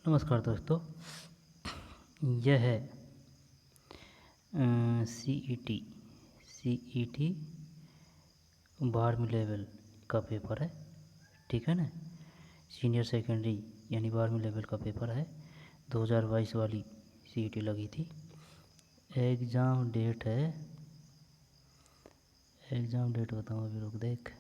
नमस्कार दोस्तों, यह है सी ई टी 12वीं लेवल का पेपर है। ठीक है ना। सीनियर सेकेंडरी यानी 12वीं लेवल का पेपर है। 2022 वाली CET लगी थी। एग्ज़ाम डेट बताऊँ, अभी रुक देख।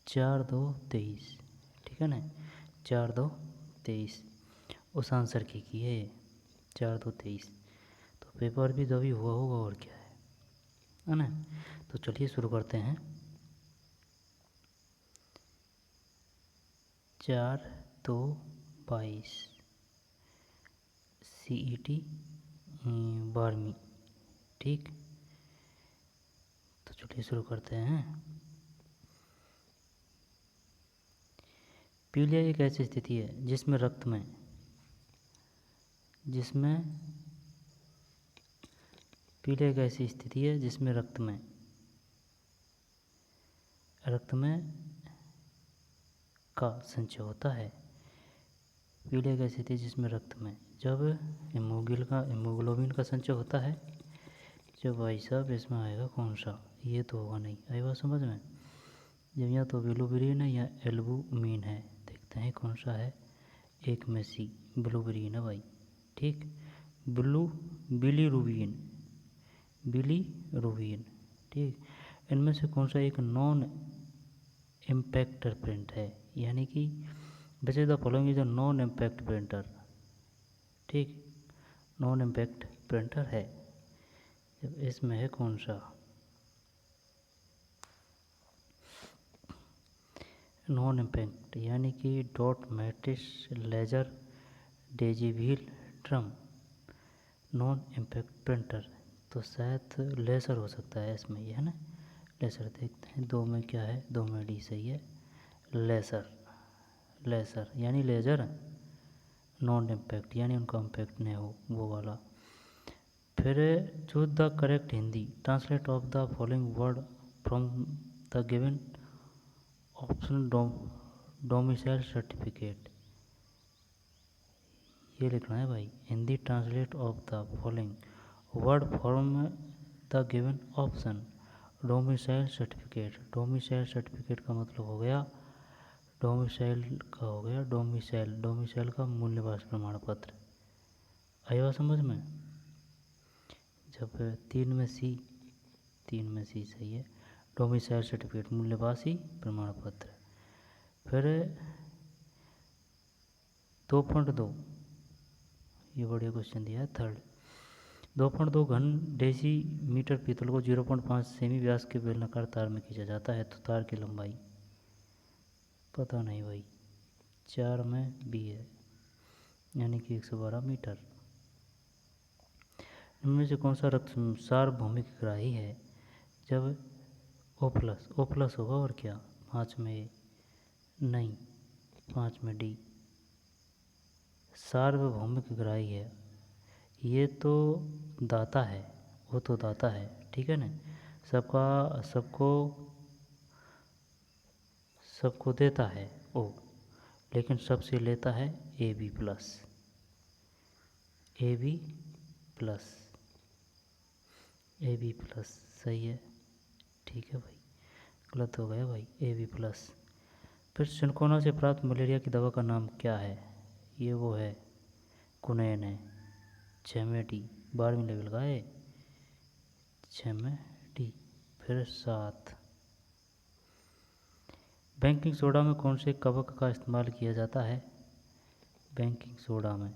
चार दो तेईस। ठीक है ना, 4/2/23 उस आंसर की है ये, 4/2/23। तो पेपर भी तभी हुआ होगा और क्या है ना। तो चलिए शुरू करते हैं। 4/2/22 CET 12वीं। ठीक, तो चलिए शुरू करते हैं। पीलिया एक ऐसी स्थिति है जिसमें पीलिया एक ऐसी स्थिति है जिसमें रक्त में का संचय होता है। पीलिया एक ऐसी स्थिति जिसमें रक्त में जब हीमोग्लोबिन का संचय होता है। जब भाई साहब इसमें आएगा कौन सा, ये तो होगा नहीं, आई बात समझ में। जब या तो बिलोबिरिन है या एल्बुमिन है, देखते हैं कौन सा है। एक में सी बिलोबिरिन है भाई। ठीक, बिलीरुबिन। ठीक, इनमें से कौन सा एक नॉन इम्पैक्टर प्रिंट है, यानी कि वैसे the following is a non impact printer. ठीक, नॉन इम्पैक्ट प्रिंटर है। जब इसमें है कौन सा, नॉन इम्पैक्ट, यानी कि dot matrix, laser, digital drum, non impact printer. तो शायद लेज़र हो सकता है इसमें, ये है ना। लेज़र देखते हैं, दो में क्या है, दो में डी सही है। लेज़र यानी लेज़र, नॉन इम्पैक्ट यानी उनका इम्पैक्ट नहीं हो, वो वाला। फिर choose the correct Hindi translate of the following word from the given option domicile certificate. ये लिखना है भाई, Hindi translate of the following word from the given option domicile certificate. Domicile certificate का मतलब हो गया, डोमिसाइल का मूल निवास प्रमाण पत्र। आया समझ में। जब तीन में सी सही है। डोमिसाइल सर्टिफिकेट मूल निवासी प्रमाण पत्र। फिर 2.2, ये बढ़िया क्वेश्चन दिया है। थर्ड, 2.2 घन डेसीमीटर पीतल को 0.5 सेमी व्यास के बेलनाकार तार में खींचा जाता है तो तार की लंबाई पता नहीं भाई। 4 में बी है, यानी कि 112 मीटर। इनमें से कौन सा रक्त सार्वभौमिक ग्राही है। जब O प्लस होगा और क्या। 5 में ए नहीं, 5 में डी सार्वभौमिक ग्राही है। ये तो दाता है, वो तो दाता है। ठीक है ना, सबको देता है ओ, लेकिन सबसे लेता है AB प्लस सही है। ठीक है भाई, गलत हो गया भाई, AB प्लस। फिर सिनकोना से प्राप्त मलेरिया की दवा का नाम क्या है। ये वो है, कुनैन है। 6 में डी, 12वीं लेवल का है। 6 में डी। फिर 7, बेकिंग सोडा में कौन से कवक का इस्तेमाल किया जाता है। बेकिंग सोडा में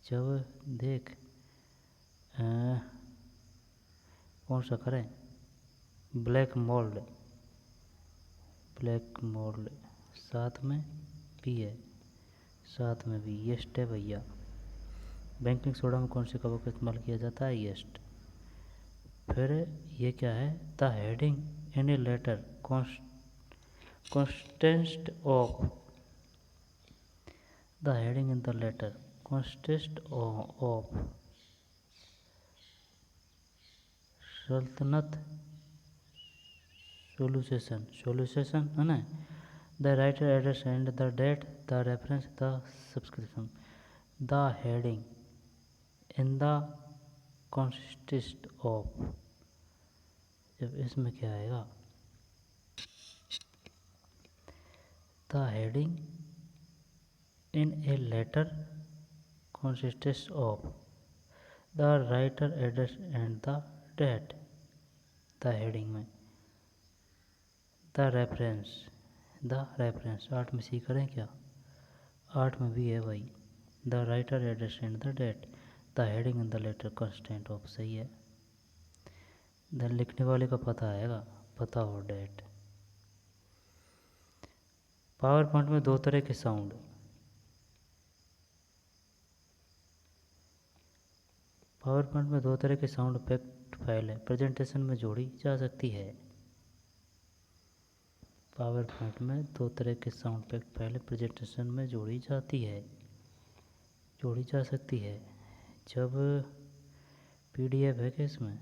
जब देख कौन सा करें, ब्लैक मोल्ड। 7 में बी है, 7 में बी येस्ट है भैया। बेकिंग सोडा में कौन से कवक का इस्तेमाल किया जाता है, येस्ट। फिर ये क्या है, the heading in a letter consist of, the heading in the letter consist of सल्तनत, सोल्यूशन है ना, the writer address and the date, the reference, the subscription, the heading in the consist of. जब इसमें क्या आएगा, the heading in a letter consist of the writer address and the date, the heading में the reference 8 में सी करें क्या, 8 में भी है भाई, the writer address and the date, the heading in the letter constant of, सही है। द लिखने वाले का पता आएगा, पता और डेट। पावर पॉइंट में दो तरह के साउंड, पावर पॉइंट में दो तरह के साउंड इफेक्ट फाइल है, प्रेजेंटेशन में जोड़ी जा सकती है। पावर पॉइंट में दो तरह के साउंड इफेक्ट फाइल प्रेजेंटेशन में जोड़ी जाती है, जोड़ी जा सकती है। जब पीडीएफ है कि इसमें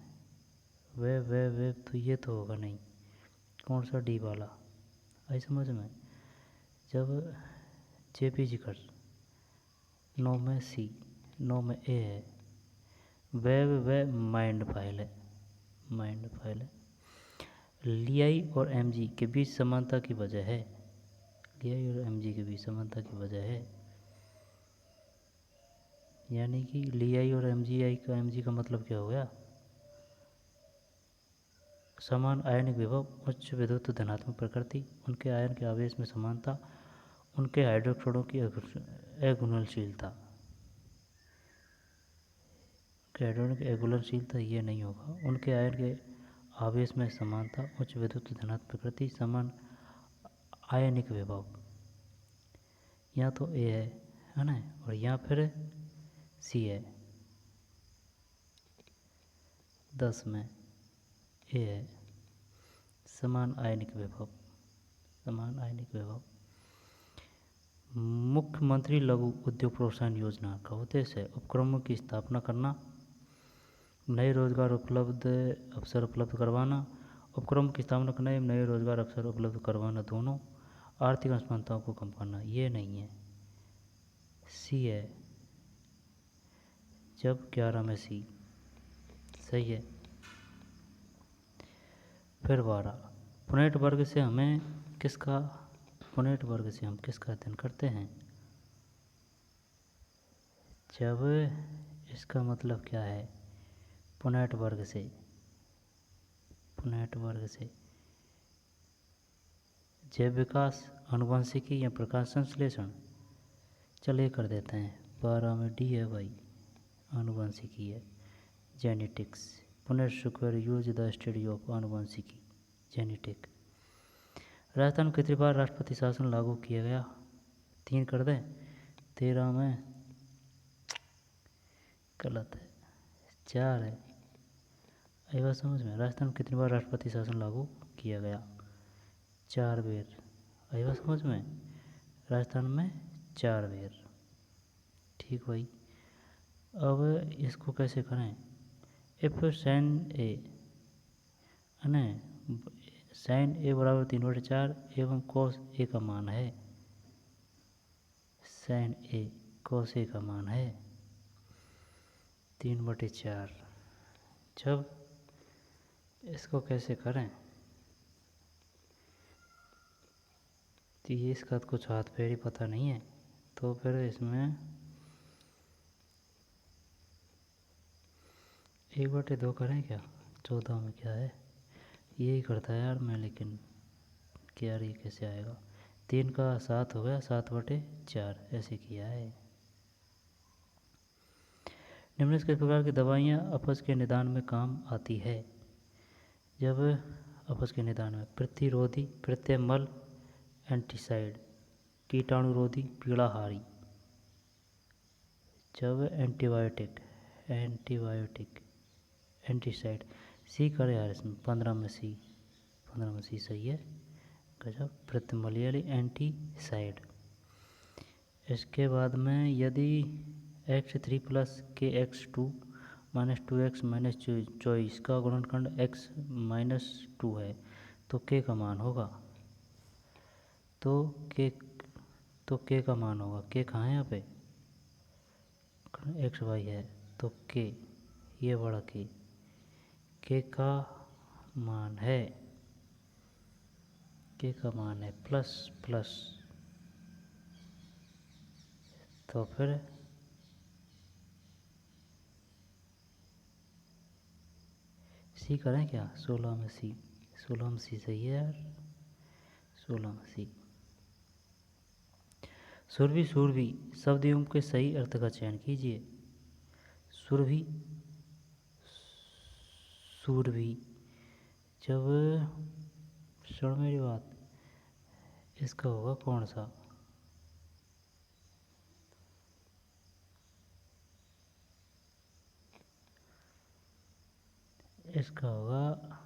वेब तो ये तो होगा नहीं, कौन सा डी वाला आई समझ में। जब जेपीजी कर 9 में सी 9 में ए है, वेब माइंड फाइल है, माइंड फाइल है। लियाई और एमजी के बीच समानता की वजह है, लियाई और एमजी के बीच समानता की वजह है, यानी कि लियाई और एमजी का मतलब क्या हो गया, समान आयनिक विभव, उच्च विद्युत धनात्मक प्रकृति, उनके आयन के आवेश में समानता, उनके हाइड्रोक्साइडों की अघुलनशीलता, हाइड्रोजन की अघुलनशीलता ये नहीं होगा, उनके आयन के आवेश में समानता, उच्च विद्युत धनात्मक प्रकृति, समान आयनिक विभव। यहाँ तो ए है ना, और यहाँ फिर सी है, 10 में ए है, समान आयनिक विभव, समान आयनिक विभव। मुख्यमंत्री लघु उद्योग प्रोत्साहन योजना का उद्देश्य है उपक्रमों की स्थापना करना, नए रोजगार अवसर उपलब्ध करवाना, उपक्रम की स्थापना करना एवं नए रोजगार अवसर उपलब्ध करवाना, दोनों आर्थिक असमानताओं को कम करना। ये नहीं है, सी है, जब 11 में सी, सही है। फिर 12, पुनेट वर्ग से हम किसका अध्ययन करते हैं। जब इसका मतलब क्या है, पुनेट वर्ग से जैव विकास, आनुवंशिकी या प्रकाश संश्लेषण, चले कर देते हैं। 12 में डी है भाई, आनुवंशिकी है, genetics. Punnett square use the study of आनुवंशिकी, जेनेटिक। राजस्थान में कितनी बार राष्ट्रपति शासन लागू किया गया, 3 कर दें। 13 में गलत है, 4 है। आई बात समझ में, राजस्थान में कितनी बार राष्ट्रपति शासन लागू किया गया, 4 बार। आई बात समझ में, राजस्थान में 4 बार, ठीक भाई। अब इसको कैसे करें, इफ साइन ए है, साइन ए बराबर 3/4 एवं कोस ए का मान है, साइन ए कोस ए का मान है 3/4। जब इसको कैसे करें, तो ये इसका कुछ हाथ पैर ही पता नहीं है, तो फिर इसमें 1/2 करें क्या, 14 में क्या है, यही करता है यार मैं, लेकिन क्या ये कैसे आएगा, 3 का 7 हो गया, 7/4 ऐसे किया है। निम्न किस प्रकार की दवाइयाँ अपच के निदान में काम आती है। जब अपच के निदान में प्रतिरोधी, प्रत्यमल, एंटीसाइड, कीटाणुरोधी, पीड़ाहारी। जब एंटीबायोटिक, एंटीसाइड, सी करे यार इसमें, 15 में सी सही है, गजब। प्रतिमल एंटीसाइड। इसके बाद में यदि x3 + kx2 - 2x - 24 का गुणनखंड x - 2 है तो के का मान होगा, तो के का मान होगा, के कहाँ है यहाँ पे, एक्स वाई है, तो के, ये बड़ा के का मान है, के का मान है प्लस प्लस, तो फिर सी करें क्या, 16 में सी, 16 में सी सही है यार, 16 में सी। सुरभि सूरभि शब्दों के सही अर्थ का चयन कीजिए। सुरभि सूरभि, जब सुन मेरी बात, इसका होगा कौन सा, इसका होगा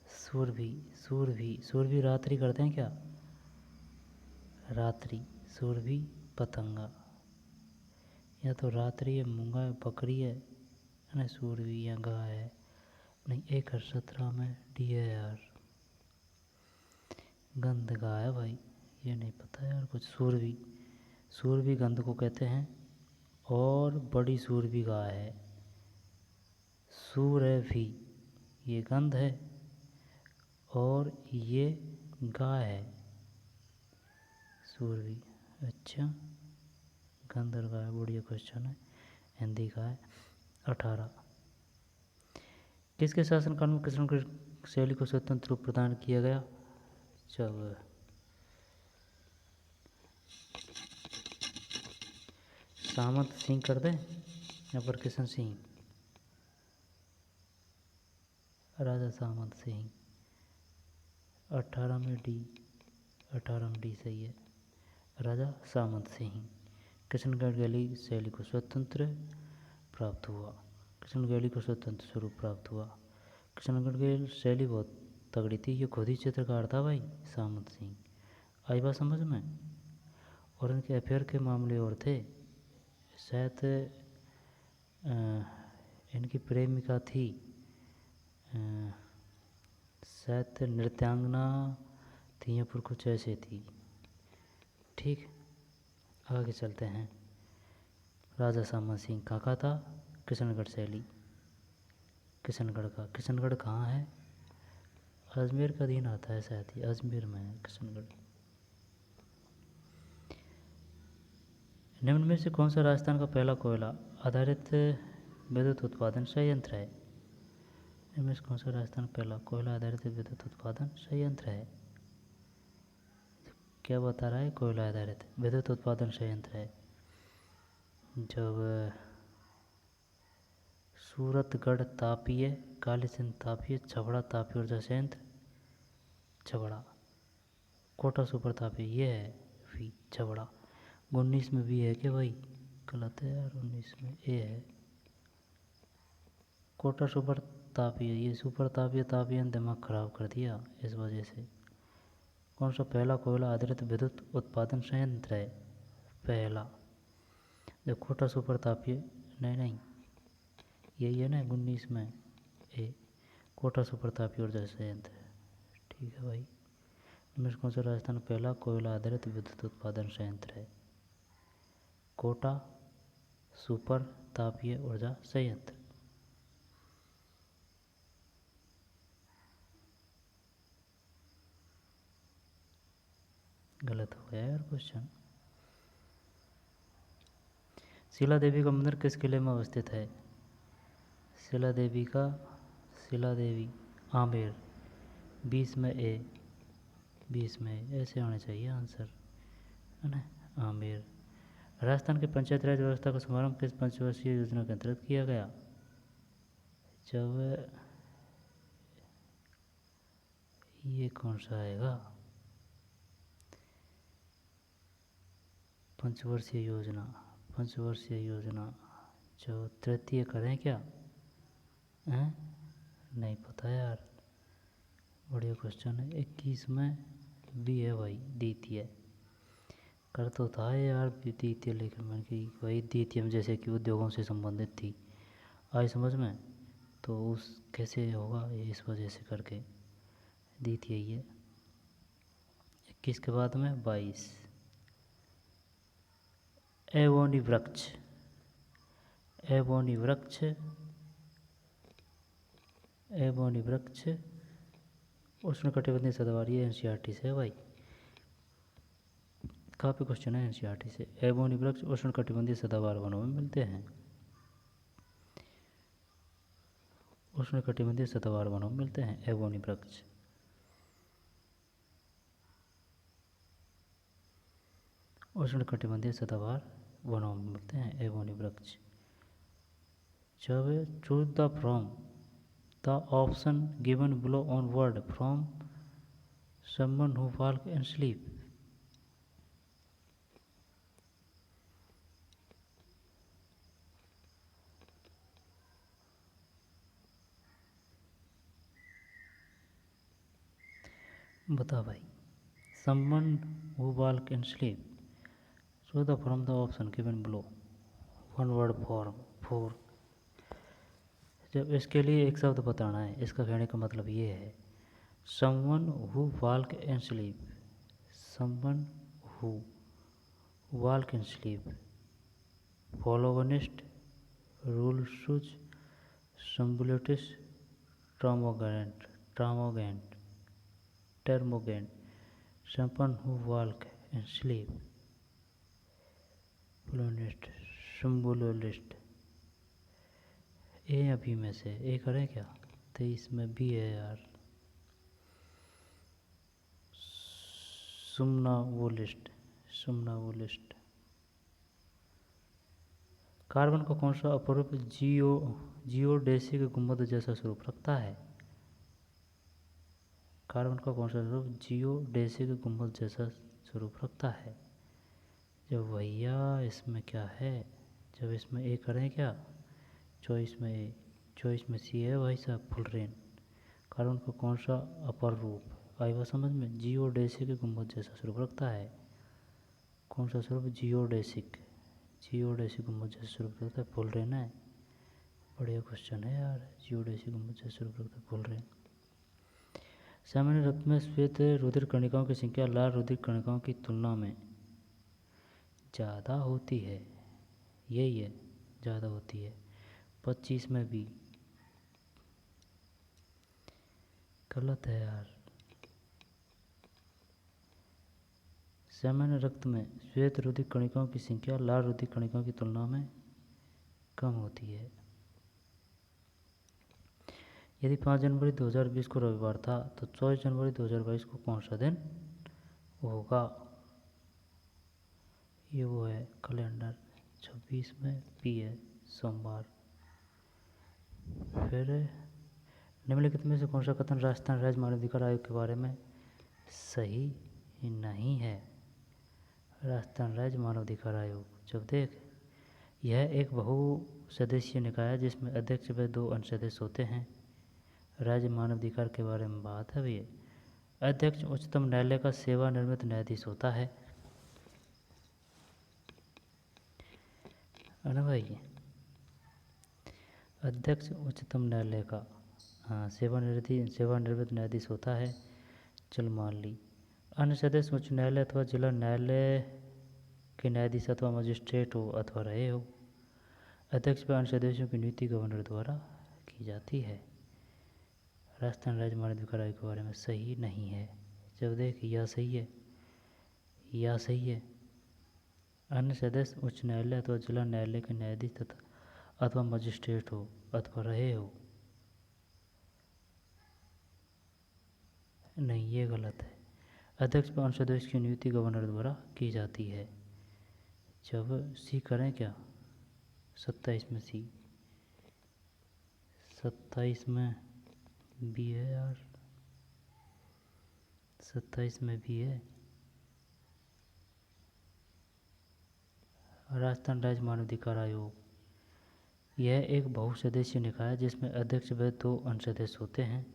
सूरभि, सूरभि सूरभि रात्रि करते हैं क्या, रात्रि, सूरभि पतंगा, या तो रात्रि है, मूंगा है, बकरी है ना, सूरभि या गाय है, नहीं एक 17 में डी है यार, गंध गाय है भाई, ये नहीं पता यार कुछ। सूरभि, सूरभि गंध को कहते हैं, और बड़ी सूरभि गाय है, सूरभि ये गंध है और ये गाय है, सूरभि। अच्छा, गंध और गाय, बढ़िया क्वेश्चन है, हिंदी का है। 18, किसके शासनकाल में कृष्ण शैली को स्वतंत्र रूप प्रदान किया गया, जब सामंत सिंह कर दें या पर किशन सिंह, राजा सामंत सिंह, 18 में डी, 18 में डी सही है, राजा सामंत सिंह। कृष्णगढ़ गैली शैली को स्वतंत्र प्राप्त हुआ, कृष्णगढ़ को स्वतंत्र स्वरूप प्राप्त हुआ। कृष्णगढ़ की शैली बहुत तगड़ी थी, ये खुद ही चित्रकार था भाई सामंत सिंह, आई बात समझ में। और इनके अफेयर के मामले और थे, शायद इनकी प्रेमिका थी शायद नृत्यांगना थी या फिर कुछ ऐसे थी। ठीक, आगे चलते हैं। राजा सामंत सिंह काका था, कृष्णगढ़ शैली, कृष्णगढ़ का, कृष्णगढ़ कहाँ है, अजमेर का अधीन आता है शायद, ही अजमेर में है कृष्णगढ़। निम्न में से कौन सा राजस्थान का पहला कोयला आधारित विद्युत उत्पादन संयंत्र है, इनमें से कौन सा राजस्थान पहला कोयला आधारित विद्युत उत्पादन संयंत्र है, क्या बता रहा है, कोयला आधारित विद्युत उत्पादन संयंत्र है, जब सूरतगढ़ तापीय, कालीसिंध तापीय, छबड़ा तापीय ऊर्जा संयंत्र, छबड़ा, कोटा सुपर तापीय ये है भी छबड़ा। 19 में भी है क्या भाई, गलत है यार, 19 में ए है, कोटा सुपर तापीय, ये सुपर तापीय, तापीय ने दिमाग खराब कर दिया इस वजह से। कौन सा पहला कोयला आधारित विद्युत उत्पादन संयंत्र है, पहला, जो कोटा सुपर तापीय, नहीं नहीं यही है ना 19 में ए, कोटा सुपर तापीय ऊर्जा संयंत्र, ठीक है भाई। इनमें कौन सा राजस्थान पहला कोयला आधारित विद्युत उत्पादन संयंत्र है, कोटा सुपर तापीय ऊर्जा संयंत्र। गलत हो गया यार क्वेश्चन। शिला देवी का मंदिर किस किले में अवस्थित है, शिला देवी का, शिला देवी आमेर, 20 में ए, 20 में ऐसे होने चाहिए आंसर, है ना, आमेर। राजस्थान के पंचायत राज व्यवस्था का शुभारंभ किस पंचवर्षीय योजना के अंतर्गत किया गया, जब ये कौन सा आएगा, पंचवर्षीय योजना, पंचवर्षीय योजना, जो तृतीय करें क्या, हैं, नहीं पता यार, बढ़िया क्वेश्चन है। 21 में भी है भाई, द्वितीय, कर तो था यार द्वितीय, लेकिन मैंने कि वही द्वितीय में जैसे कि उद्योगों से संबंधित थी, आई समझ में। तो उस कैसे होगा, ये इस वजह से करके दी थी ये। 21 के बाद में 22, एवोनी वृक्ष, एवोनी वृक्ष, एवोनी वृक्ष उष्णकटिबंधीय सदाबहार, ये एनसीईआरटी से है भाई, काफ़ी क्वेश्चन है एनसीईआरटी से। एवोनी वृक्ष उष्णकटिबंधीय सदाबहार वनों में मिलते हैं, उष्णकटिबंधीय सदाबहार वनों में मिलते हैं एवोनी वृक्ष। उष्णकटिबंधीय सदाबहार वनों में मिलते हैं एवोनी वृक्ष। जब choose the from the option given below on word from someone who walk and sleep. बता भाई, someone who walk and sleep, choose the from the option given below, one word form four. जब इसके लिए एक शब्द बताना है, इसका कहने का मतलब ये है, someone who walk and sleep, someone who walk and sleep, protagonist, rule shoes, somnambulist, termagant, termagant, termagant, someone who walk and sleep, protagonist, somnambulist. ए अभी में से ए करें क्या, 23 में बी है यार, सुमनावुलिस्ट, सुमनावुलिस्ट। कार्बन का कौन सा अपरूप जियोडेसिक गुंबद जैसा स्वरूप रखता है, कार्बन का कौन सा स्वरूप जियोडेसिक गुंबद जैसा स्वरूप रखता है। जब भैया इसमें क्या है, जब इसमें ए करें क्या, चॉइस में ए, चॉइस में सी है भाई साहब, फुलरेन। कार्बन का कौन सा अपर रूप आई वो समझ में, जियोडेसिक गुंबद जैसा स्वरूप रखता है। कौन सा स्वरूप, जियोडेसिक, जियोडेसिक गुंबद जैसा स्वरूप रखता है, फुलरेन है। बढ़िया क्वेश्चन है यार, जियोडेसिक गुंबद जैसा स्वरूप रखता है फुलरेन। सामान्य रक्त में श्वेत रुधिर कणिकाओं की संख्या लाल रुधिर कणिकाओं की तुलना में ज़्यादा होती है, यही है, ज़्यादा होती है। 25 में भी गलत है यार। सामान्य रक्त में श्वेत रुधिर कणिकाओं की संख्या लाल रुधिर कणिकाओं की तुलना में कम होती है। यदि 5 जनवरी 2020 को रविवार था तो 24 जनवरी 2022 को कौन सा दिन होगा, ये वो है कैलेंडर। 26 में पी है, सोमवार। फिर निम्नलिखित में से कौन सा कथन राजस्थान राज्य मानवाधिकार आयोग के बारे में सही नहीं है। राजस्थान राज्य मानवाधिकार आयोग, जब देख, यह एक बहुसदस्यीय निकाय है जिसमें अध्यक्ष व 2 अन्य सदस्य होते हैं। राज्य मानवाधिकार के बारे में बात है भैया। अध्यक्ष उच्चतम न्यायालय का सेवानिवृत्त न्यायाधीश होता है ना भाई। अध्यक्ष उच्चतम न्यायालय का, हाँ, सेवानिवृत्त न्यायाधीश होता है। चल मान ली। अन्य सदस्य उच्च न्यायालय अथवा जिला न्यायालय के न्यायाधीश अथवा मजिस्ट्रेट हो अथवा रहे हो। अध्यक्ष व अन्य सदस्यों की नियुक्ति गवर्नर द्वारा की जाती है। राजस्थान राज्य मानवाधिकार आयोग के बारे में सही नहीं है। जब देख, यह सही है, यह सही है। अन्य सदस्य उच्च न्यायालय अथवा जिला न्यायालय के न्यायाधीश तथा अथवा मजिस्ट्रेट हो अथवा रहे हो। नहीं, ये गलत है। अध्यक्ष व अन्य सदस्य की नियुक्ति गवर्नर द्वारा की जाती है। जब सी करें क्या, 27 में सी, 27 में बी है यार, 27 में भी है। राजस्थान राज्य मानवाधिकार आयोग, यह एक बहुसदस्यीय निकाय है जिसमें अध्यक्ष व 2 अन्य सदस्य होते हैं।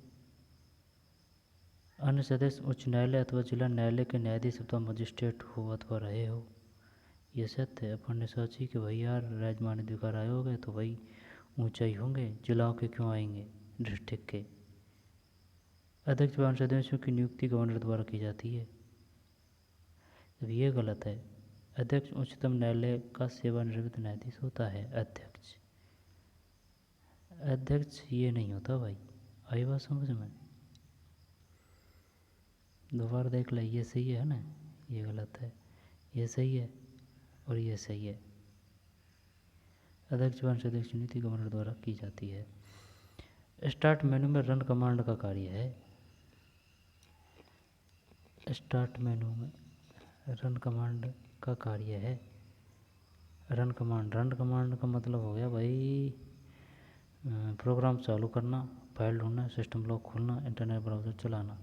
अन्य सदस्य उच्च न्यायालय अथवा जिला न्यायालय के न्यायाधीश अथवा मजिस्ट्रेट हो अथवा रहे हो। ये सत्य है। अपन ने सोची कि भाई यार राज्य मानवाधिकार आयोग है तो भाई ऊंचाई होंगे, जिलाओं के क्यों आएंगे, डिस्ट्रिक्ट के। अध्यक्ष 52 सदस्यों की नियुक्ति गवर्नर द्वारा की जाती है। अब ये गलत है। अध्यक्ष उच्चतम न्यायालय का सेवानिवृत्त न्यायाधीश होता है। अध्यक्ष ये नहीं होता भाई। आई बात समझ में? दोबारा देख ले, ये सही है ना, ये गलत है, ये सही है और ये सही है। अध्यक्ष 52 सदस्यों की नियुक्ति गवर्नर द्वारा की जाती है। स्टार्ट मेनू में रन कमांड का कार्य है। स्टार्ट मेनू में रन कमांड का कार्य है। रन कमांड का मतलब हो गया भाई प्रोग्राम चालू करना, फाइल ढूंढना, सिस्टम लॉक खोलना, इंटरनेट ब्राउज़र चलाना।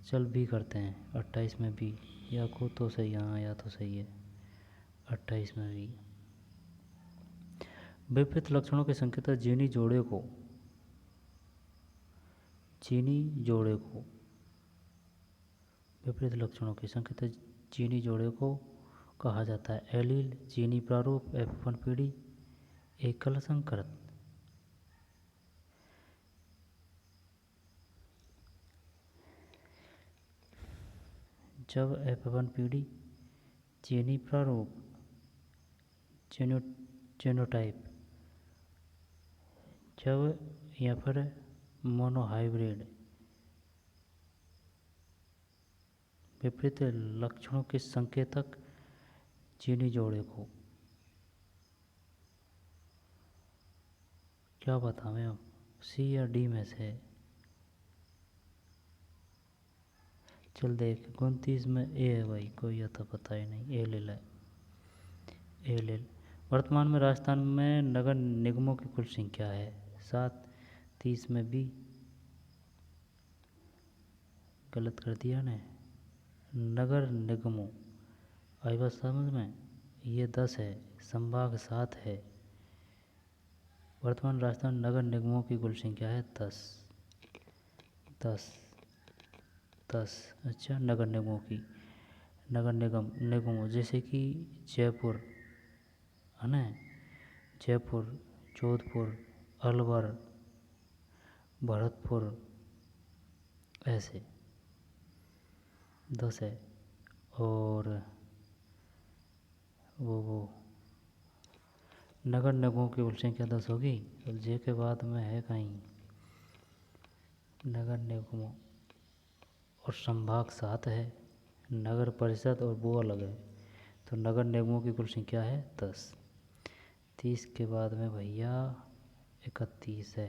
चल बी करते हैं। 28 में बी, या को तो सही, हाँ या तो सही है। 28 में बी। विपरीत लक्षणों के संकेत चीनी जोड़े को विपरीत लक्षणों के संकेत चीनी जोड़े को कहा जाता है। एलील, चीनी प्रारूप, F1 पीढ़ी, एकल संकरण। जब F1 पीढ़ी, चीनी प्रारूप, जीनोटाइप, जब या फिर मोनोहाइब्रिड। विपरीत लक्षणों के संकेतक चीनी जोड़े को क्या बतावें अब, सी या डी में से। चल देख, 29 में ए है भाई, कोई आता पता ही नहीं, ए ले ले, ए ले। वर्तमान में राजस्थान में नगर निगमों की कुल संख्या है 7। 30 में बी, गलत कर दिया ने। नगर निगमों, आई बात समझ में? ये 10 है, संभाग 7 है। वर्तमान राजस्थान नगर निगमों की कुल संख्या है 10। अच्छा, नगर निगमों की, नगर निगमों जैसे कि जयपुर है ना, जयपुर, जोधपुर, अलवर, भरतपुर, ऐसे 10 है। और वो नगर निगमों की कुल संख्या 10 होगी। अब जे के बाद में है कहीं नगर निगमों, और संभाग 7 है, नगर परिषद और वो अलग है, तो नगर निगमों की कुल संख्या है 10। 30 के बाद में भैया 31 है,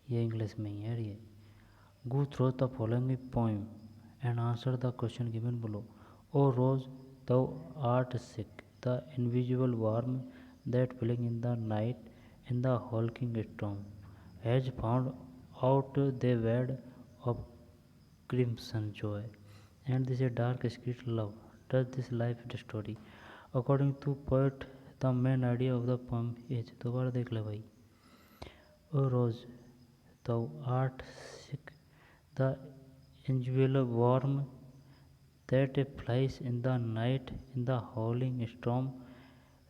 ये इंग्लिश में ही है ये। Go through the following poem and answer the question given below. O rose thou art sick, the invisible worm that filling in the night in the hulking storm has found out the word of crimson joy, and this is dark secret love does this life story. According to poet, the main idea of the poem is, दोबारा देख ले भाई। ओ rose thou art sick, the invisible worm that flies in the night in the howling storm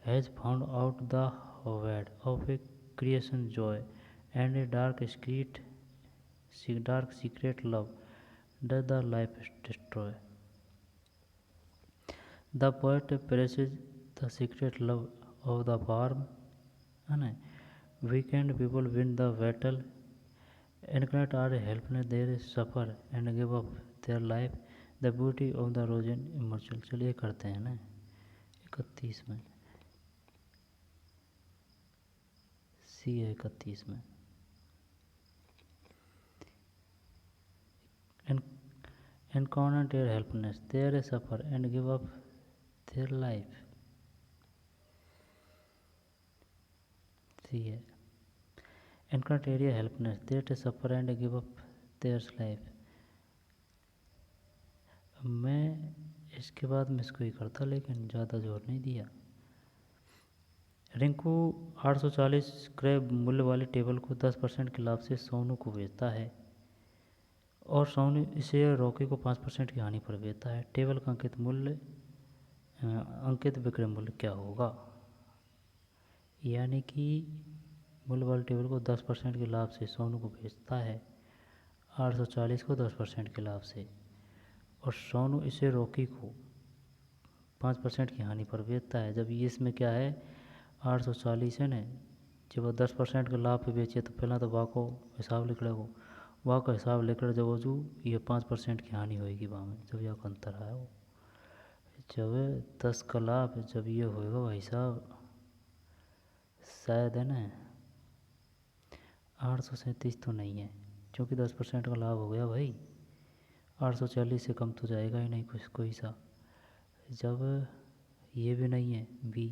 has found out the word of a creation joy, and a dark secret love does the life destroy. The poet praises the secret love of the worm, and weekend people win the battle, incarnate are helpless, they suffer and give up their life, the beauty of the rose and immortal। चलिए करते हैं ना 31 में, सी है 31 में। Incarnate their helplessness, they suffer and give up their life, सी है। Incarnate their helplessness, they suffer and give up their life। मैं इसके बाद में इसको ही करता, लेकिन ज़्यादा जोर नहीं दिया। रिंकू 840 क्रय मूल्य वाली टेबल को 10% के लाभ से सोनू को बेचता है, और सोनू इसे रॉकी को 5% की हानि पर बेचता है। टेबल का अंकित विक्रय मूल्य क्या होगा? यानी कि मूल्य वाले टेबल को 10% के लाभ से सोनू को बेचता है 840 को 10% के लाभ से, और सोनू इसे रॉकी को 5% की हानि पर बेचता है। जब ये इसमें क्या है 840 है न, जब वो 10% के लाभ पे बेचे तो पहला तो वहाँ को हिसाब लिख लेगो, वहाँ का हिसाब लेकर जब वो ये 5% की हानि होएगी वहाँ में, जब यहाँ का अंतर है वो, जब 10 का लाभ जब ये होएगा भाई साहब शायद है न 837 तो नहीं है, क्योंकि 10% का लाभ हो गया भाई, 840 से कम तो जाएगा ही नहीं कुछ कोई सा। जब ये भी नहीं है बी,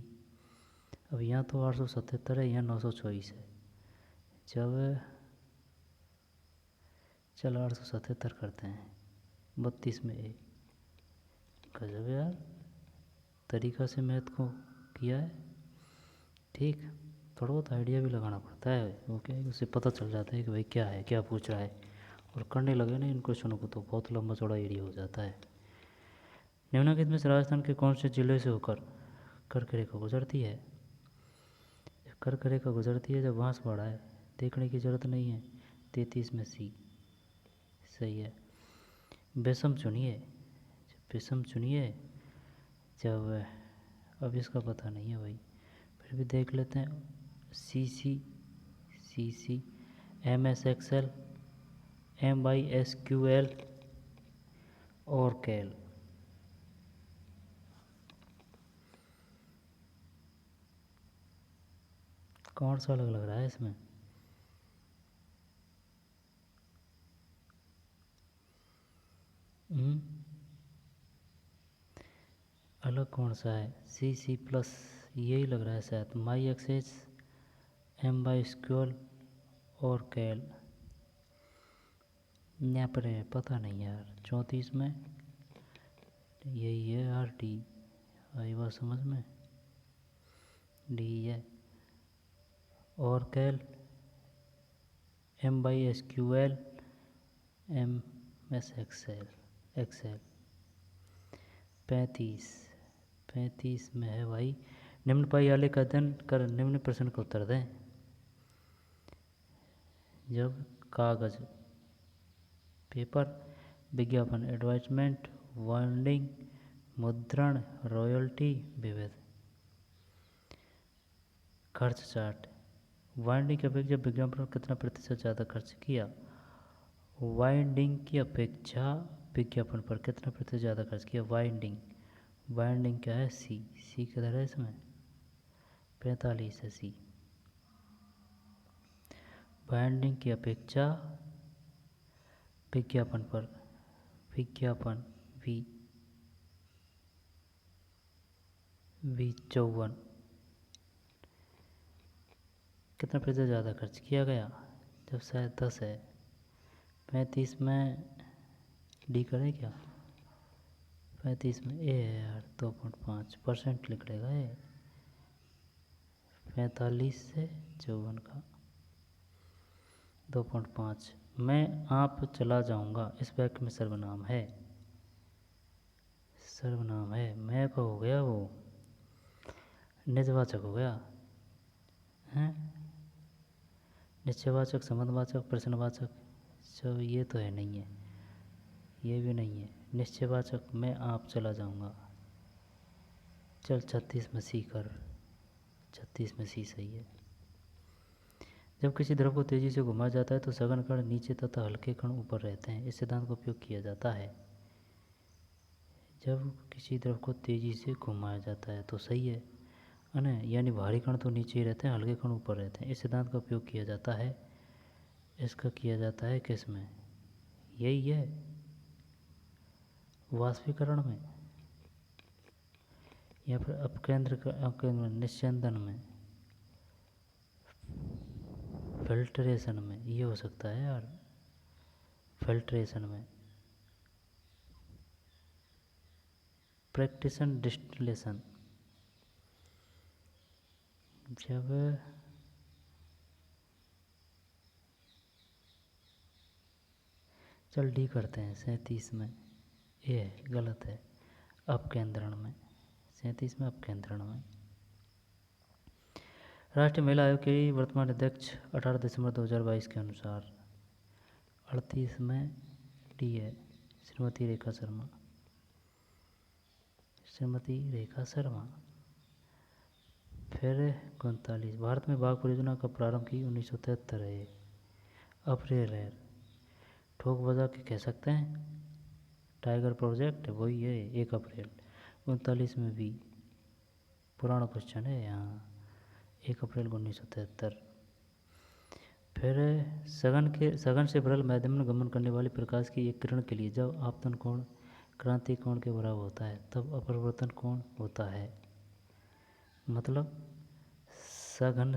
अब यहाँ तो 877 है, यहाँ 924 है, जब चल 877 करते हैं 32 में ए। गजब यार, तरीका से मैथ को किया है ठीक। थोड़ा बहुत आइडिया भी लगाना पड़ता है, ओके, उससे पता चल जाता है कि भाई क्या है, क्या पूछ रहा है, और करने लगे ना इन क्वेश्चनों को तो बहुत लंबा चौड़ा एरिया हो जाता है। निम्नलिखित में से राजस्थान के कौन से जिले से होकर कर्क रेखा गुजरती है? कर्क रेखा गुजरती है जब बांसवाड़ा है, देखने की जरूरत नहीं है, 33 में सी सही है। बेसम चुनिए, बेसम चुनिए जब, अब इसका पता नहीं है भाई, फिर भी देख लेते हैं। सी MS Excel, MySQL और कैल, कौन सा अलग लग रहा है इसमें? अलग कौन सा है? C++ यही लग रहा है शायद, MySQL, MySQL और कैल, यहाँ पर है पता नहीं यार। 34 में यही है यार, डी आई बात समझ में, डी है। और कैल MySQL, MS Excel। 35 में है भाई। निम्न पाई वाले का अध्ययन कर निम्न प्रश्न का उत्तर दें। जब कागज, पेपर, विज्ञापन, एडवर्टाइजमेंट, वार्निंग, मुद्रण, रॉयल्टी, विविध। खर्च चार्ट, वाइंडिंग की अपेक्षा विज्ञापन पर कितना प्रतिशत ज़्यादा खर्च किया? वाइंडिंग की अपेक्षा विज्ञापन पर कितना प्रतिशत ज़्यादा खर्च किया? वाइंडिंग क्या है? सी किधर है इसमें? 45 है सी। वाइंडिंग की अपेक्षा विज्ञापन पर, विज्ञापन वी 54, कितना प्रतिशत ज़्यादा खर्च किया गया? जब शायद 10 है। 35 में डी करें क्या? 35 में ए है यार, 2.5% लिख लेगा ये। 45 से 54 का 2.5। मैं आप चला जाऊंगा इस वाक्य में सर्वनाम है, सर्वनाम है। मैं का हो गया वो निजवाचक हो गया है, निश्चयवाचक, संबंधवाचक, प्रश्नवाचक, सब ये तो है नहीं है, ये भी नहीं है। निश्चयवाचक मैं आप चला जाऊंगा, चल 36 में सी कर, 36 में सी सही है। जब किसी द्रव को तेजी से घुमाया जाता है तो सघन कण नीचे तथा हल्के कण ऊपर रहते हैं, इस सिद्धांत का उपयोग किया जाता है। जब किसी द्रव को तेजी से घुमाया जाता है तो सही है ना, यानी भारी कण तो नीचे ही रहते हैं, हल्के कण ऊपर रहते हैं। इस सिद्धांत का उपयोग किया जाता है, इसका किया जाता है किस में? यही है वाष्पीकरण में, या फिर अपकेंद्र में, निस्यंदन में, फिल्ट्रेशन में, ये हो सकता है यार, फिल्ट्रेशन में, प्रैक्टिसन डिस्टिलेशन। जब चल डी करते हैं 37 में, ये गलत है, अपकेंद्रण में, 37 में अपकेंद्रण में। राष्ट्रीय महिला आयोग की वर्तमान अध्यक्ष 18 दिसंबर 2022 के अनुसार 38 में डी है श्रीमती रेखा शर्मा। फिर 39 भारत में बाघ परियोजना का प्रारंभ की 1973 है। अप्रैल है, ठोक बजा के कह सकते हैं टाइगर प्रोजेक्ट वही है 1 अप्रैल। 39 में भी पुराना क्वेश्चन है यहाँ 1 अप्रैल 1973। फिर सघन से विरल माध्यम में गमन करने वाली प्रकाश की एक किरण के लिए जब आपतन कोण क्रांति कोण के बराबर होता है तब अपरिवर्तन कोण होता है। मतलब सघन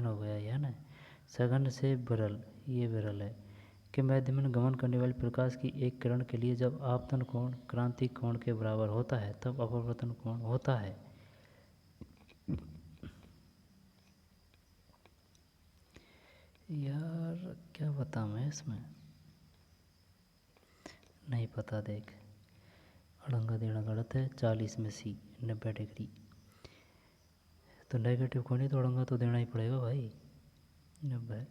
हो गया है ना, सघन से विरल, ये विरल है के माध्यम में गमन करने वाली प्रकाश की एक किरण के लिए जब आपतन कोण क्रांति कोण के बराबर होता है तब अपवर्तन कोण होता है। यार क्या बता मैं इसमें नहीं पता। देख अड़ंगा देना गलत है। 40 में सी 90 डिग्री तो नेगेटिव कोण ही तो अड़ंगा तो देना ही पड़ेगा भाई 90।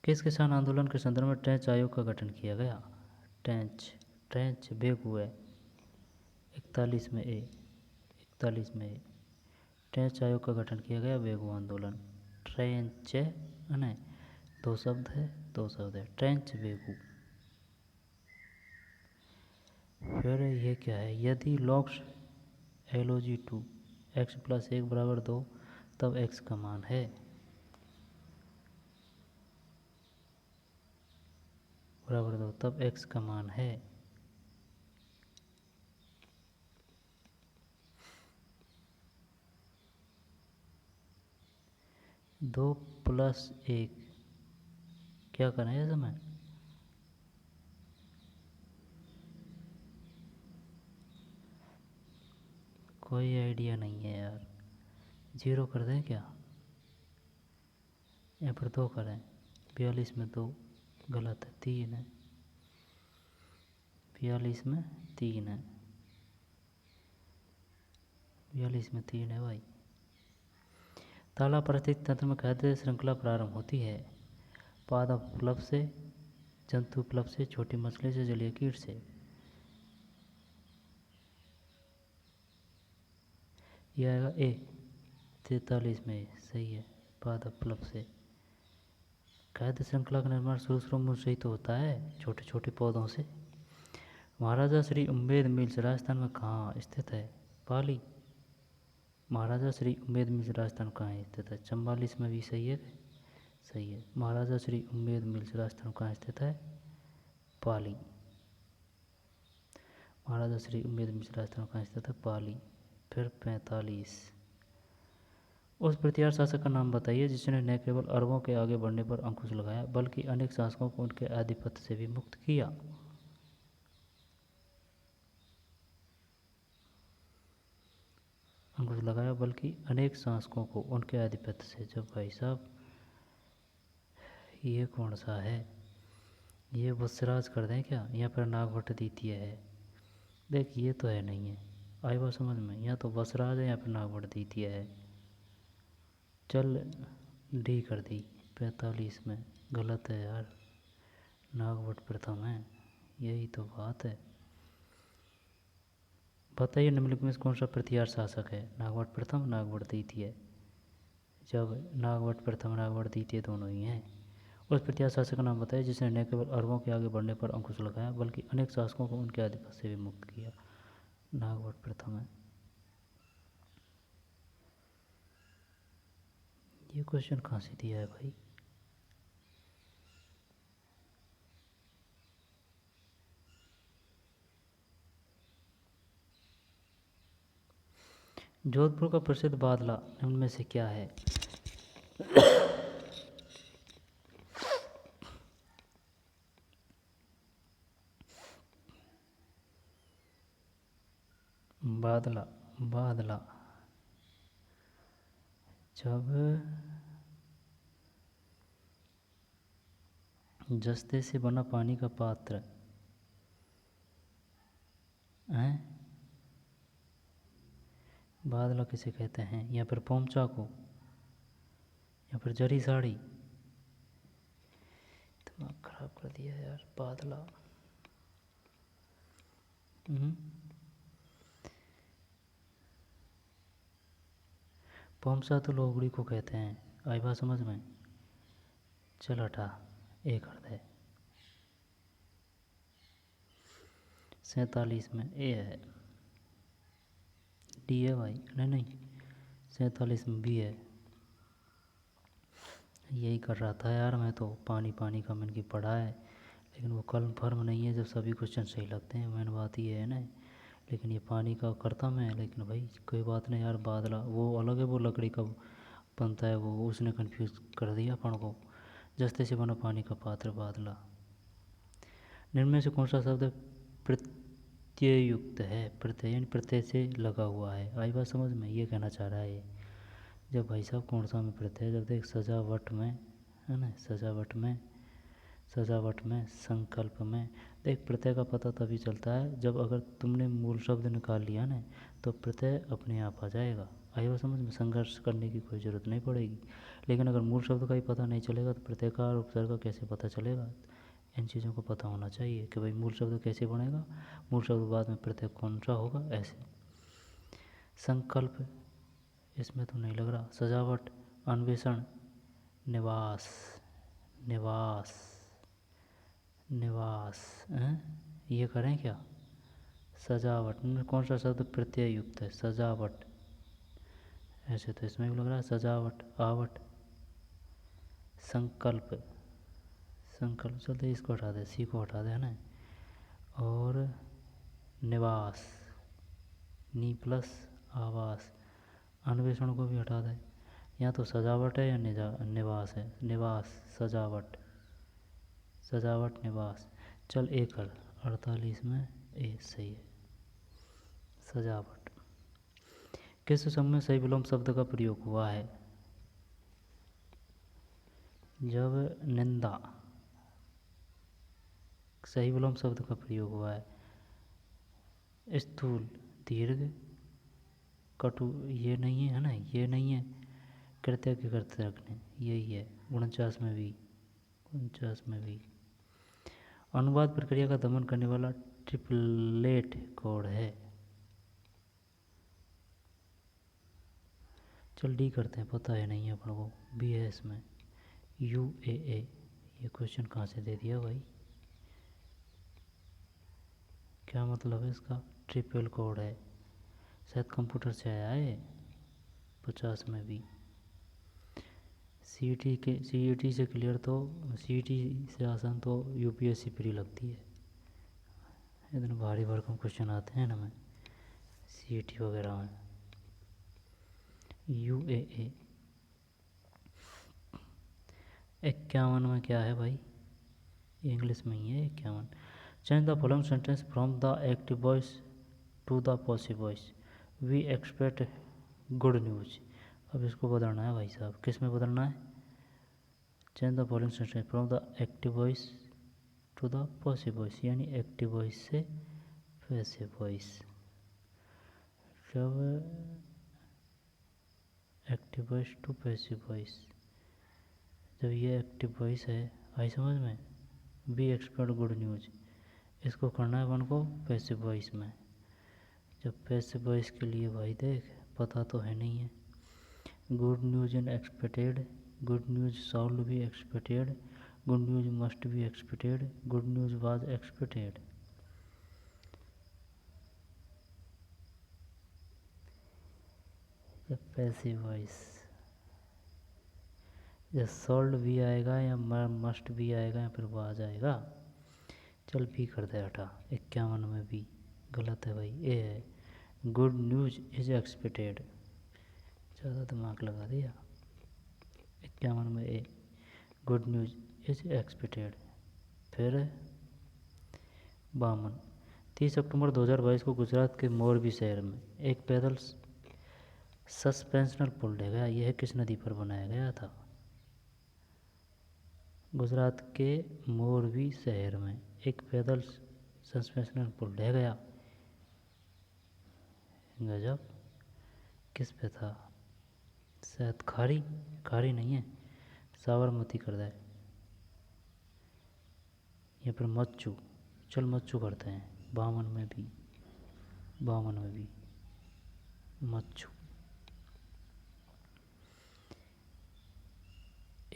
किस किसान आंदोलन के संदर्भ में ट्रेंच आयोग का गठन किया गया? ट्रेंच बेगू है 41 में ए। ट्रेंच आयोग का गठन किया गया बेगू आंदोलन। ट्रेंच है ना, दो शब्द है ट्रेंच बेगू। फिर ये क्या है, यदि लॉग्स LOG2 x + 1 = 2 तब x का मान है बराबर 2 तब x का मान है 2 + 1। क्या करना है समय? कोई आइडिया नहीं है यार। 0 कर दें क्या? यहाँ पर 2 करें। 42 में 2 गलत है, 3 है। 42 में 3 है। 42 में 3 है भाई। तालाब परिस्थिति तंत्र में खाद्य श्रृंखला प्रारंभ होती है पादप प्लव से, जंतु प्लव से, छोटी मछली से, जलीय कीट से। यह आएगा ए 43 में सही है, पादप प्लव से। खाद्य श्रृंखला का निर्माण शुरू से ही तो होता है छोटे छोटे पौधों से। महाराजा श्री उम्मेद मिल्स राजस्थान में कहाँ स्थित है? पाली। महाराजा श्री उम्मेद मिल्स राजस्थान कहाँ स्थित है? 44 में भी सही है। सही है, महाराजा श्री उम्मेद मिल्स राजस्थान कहाँ स्थित है? पाली। महाराजा श्री उम्मेद मिल्स राजस्थान कहाँ स्थित है? पाली। फिर 45 उस प्रतिहार शासक का नाम बताइए जिसने न केवल अरबों के आगे बढ़ने पर अंकुश लगाया बल्कि अनेक शासकों को उनके आधिपत्य से भी मुक्त किया। अंकुश लगाया बल्कि अनेक शासकों को उनके आधिपत्य से। जब भाई साहब ये कौन सा है? ये वत्सराज कर दें क्या? यहाँ पर नागभट्ट द्वितीय है। देख ये तो है नहीं है, आई बात समझ में? यहाँ तो वत्सराज है, यहाँ पर नागभट्ट द्वितीय है। चल डी कर दी। 45 में गलत है यार, नागभट्ट प्रथम है। यही तो बात है। बताइए निम्नलिखित में कौन सा प्रतिहार शासक है? नागभट्ट प्रथम, नागभट्ट द्वितीय। जब नागभट्ट प्रथम नागभट्ट द्वितीय दोनों ही हैं। उस प्रतिहार शासक का नाम बताइए जिसने न केवल अरबों के आगे बढ़ने पर अंकुश लगाया बल्कि अनेक शासकों को उनके आधिपत्य से भी मुक्त किया। नागभट्ट प्रथम है। ये क्वेश्चन कहाँ से दिया है भाई? जोधपुर का प्रसिद्ध बादला निम्न में से क्या है? बादला जब जस्ते से बना पानी का पात्र है, बादला किसे कहते हैं, या फिर पोमचा को, या फिर जरी साड़ी। दिमाग खराब कर दिया यार, बादला। पोमचा तो लोगड़ी को कहते हैं। आई बात समझ में? चल हटा, ए कर दे। 47 में ए है, डी है भाई, नहीं 47 में बी है। यही कर रहा था यार मैं तो, पानी पानी का मैंने की पढ़ा है, लेकिन वो कन्फर्म नहीं है जब सभी क्वेश्चन सही लगते हैं, मेन बात ये है ना। लेकिन ये पानी का करता मैं, लेकिन भाई कोई बात नहीं यार, बादला वो अलग है, वो लकड़ी का बनता है, वो उसने कंफ्यूज कर दिया अपन को। जस्ते से बना पानी का पात्र बादला। निम्न में से कौन सा शब्द प्रत्ययुक्त है? प्रत्यय यानी प्रत्यय से लगा हुआ है। आई बात समझ में? ये कहना चाह रहा है ये। जब भाई साहब कौन सा में प्रत्यय, जब देख सजावट में है ना, सजावट में, संकल्प में। देख प्रत्यय का पता तभी चलता है जब अगर तुमने मूल शब्द निकाल लिया ना, तो प्रत्यय अपने आप आ जाएगा। आई बात समझ में? संघर्ष करने की कोई ज़रूरत नहीं पड़ेगी। लेकिन अगर मूल शब्द का ही पता नहीं चलेगा तो प्रत्यय का और उपसर्ग का कैसे पता चलेगा? इन चीज़ों को पता होना चाहिए कि भाई मूल शब्द कैसे बनेगा, मूल शब्द बाद में प्रत्यय कौन सा होगा, ऐसे। संकल्प इसमें तो नहीं लग रहा। सजावट, अन्वेषण, निवास ये करें क्या? सजावट में कौन सा शब्द प्रत्यय युक्त है? सजावट। ऐसे तो इसमें भी लग रहा है सजावट, आवट। संकल्प चलते इसको हटा दे, सी को हटा दे, है ना। और निवास, नी प्लस आवास, अन्वेषण को भी हटा दे। या तो सजावट है या निवास है। निवास, सजावट निवास। चल ए कर, 48 में ए सही है, सजावट। किस समय सही विलोम शब्द का प्रयोग हुआ है? जब निंदा, सही विलोम शब्द का प्रयोग हुआ है। स्थूल, दीर्घ, कटु, ये नहीं है ना, ये नहीं है। कृत्य के करते रखने, यही है। 49 में भी अनुवाद प्रक्रिया का दमन करने वाला ट्रिपलेट कोड है। चल डी करते हैं, पता है नहीं है अपन को। बी है इसमें, UAA। ये क्वेश्चन कहाँ से दे दिया भाई? क्या मतलब है इसका? ट्रिपल कोड है, शायद कंप्यूटर से आया है। 50 में भी CET से क्लियर तो, CET से आसान तो UPSC प्री लगती है। इतने भारी भरकम क्वेश्चन आते हैं ना में CET वगैरह में। UAA 51 में क्या है भाई? इंग्लिश में ही है 51। Change the following sentence from the active voice to the passive voice. We expect good news. अब इसको बदलना है भाई साहब, किस में बदलना है? Change the following sentence from the active voice to the passive voice, यानी एक्टिव वॉइस से पैसिव वॉइस। जब active voice to passive voice, जब ये एक्टिव वॉइस है, आई समझ में? बी एक्सपेक्ट गुड न्यूज, इसको करना है अपन को पैसिव वॉइस में। जब पैसिव वॉइस के लिए भाई देख पता तो है नहीं है। Good news in expected, good news shawl be expected, good news must be expected, good news was expected. जब पैसिव वॉइस, या सोल्ड भी आएगा या मस्ट भी आएगा या फिर वो आ जाएगा। चल भी कर दे हटा। 51 में भी गलत है भाई, ए है। गुड न्यूज इज एक्सपेक्टेड, ज़्यादा दिमाग लगा दिया। 51 में ए, गुड न्यूज इज एक्सपेक्टेड। फिर 52, 30 अक्टूबर 2022 को गुजरात के मोरबी शहर में एक पैदल सस्पेंशनल पुल ढह गया। यह किस नदी पर बनाया गया था? गुजरात के मोरबी शहर में एक पैदल सस्पेंशनल पुल ढह गया। गजब, किस पे था? शायद खारी, खारी नहीं है, साबरमती कर दे या फिर मच्चू। चल मच्चू करते हैं, बामन में भी मच्चू।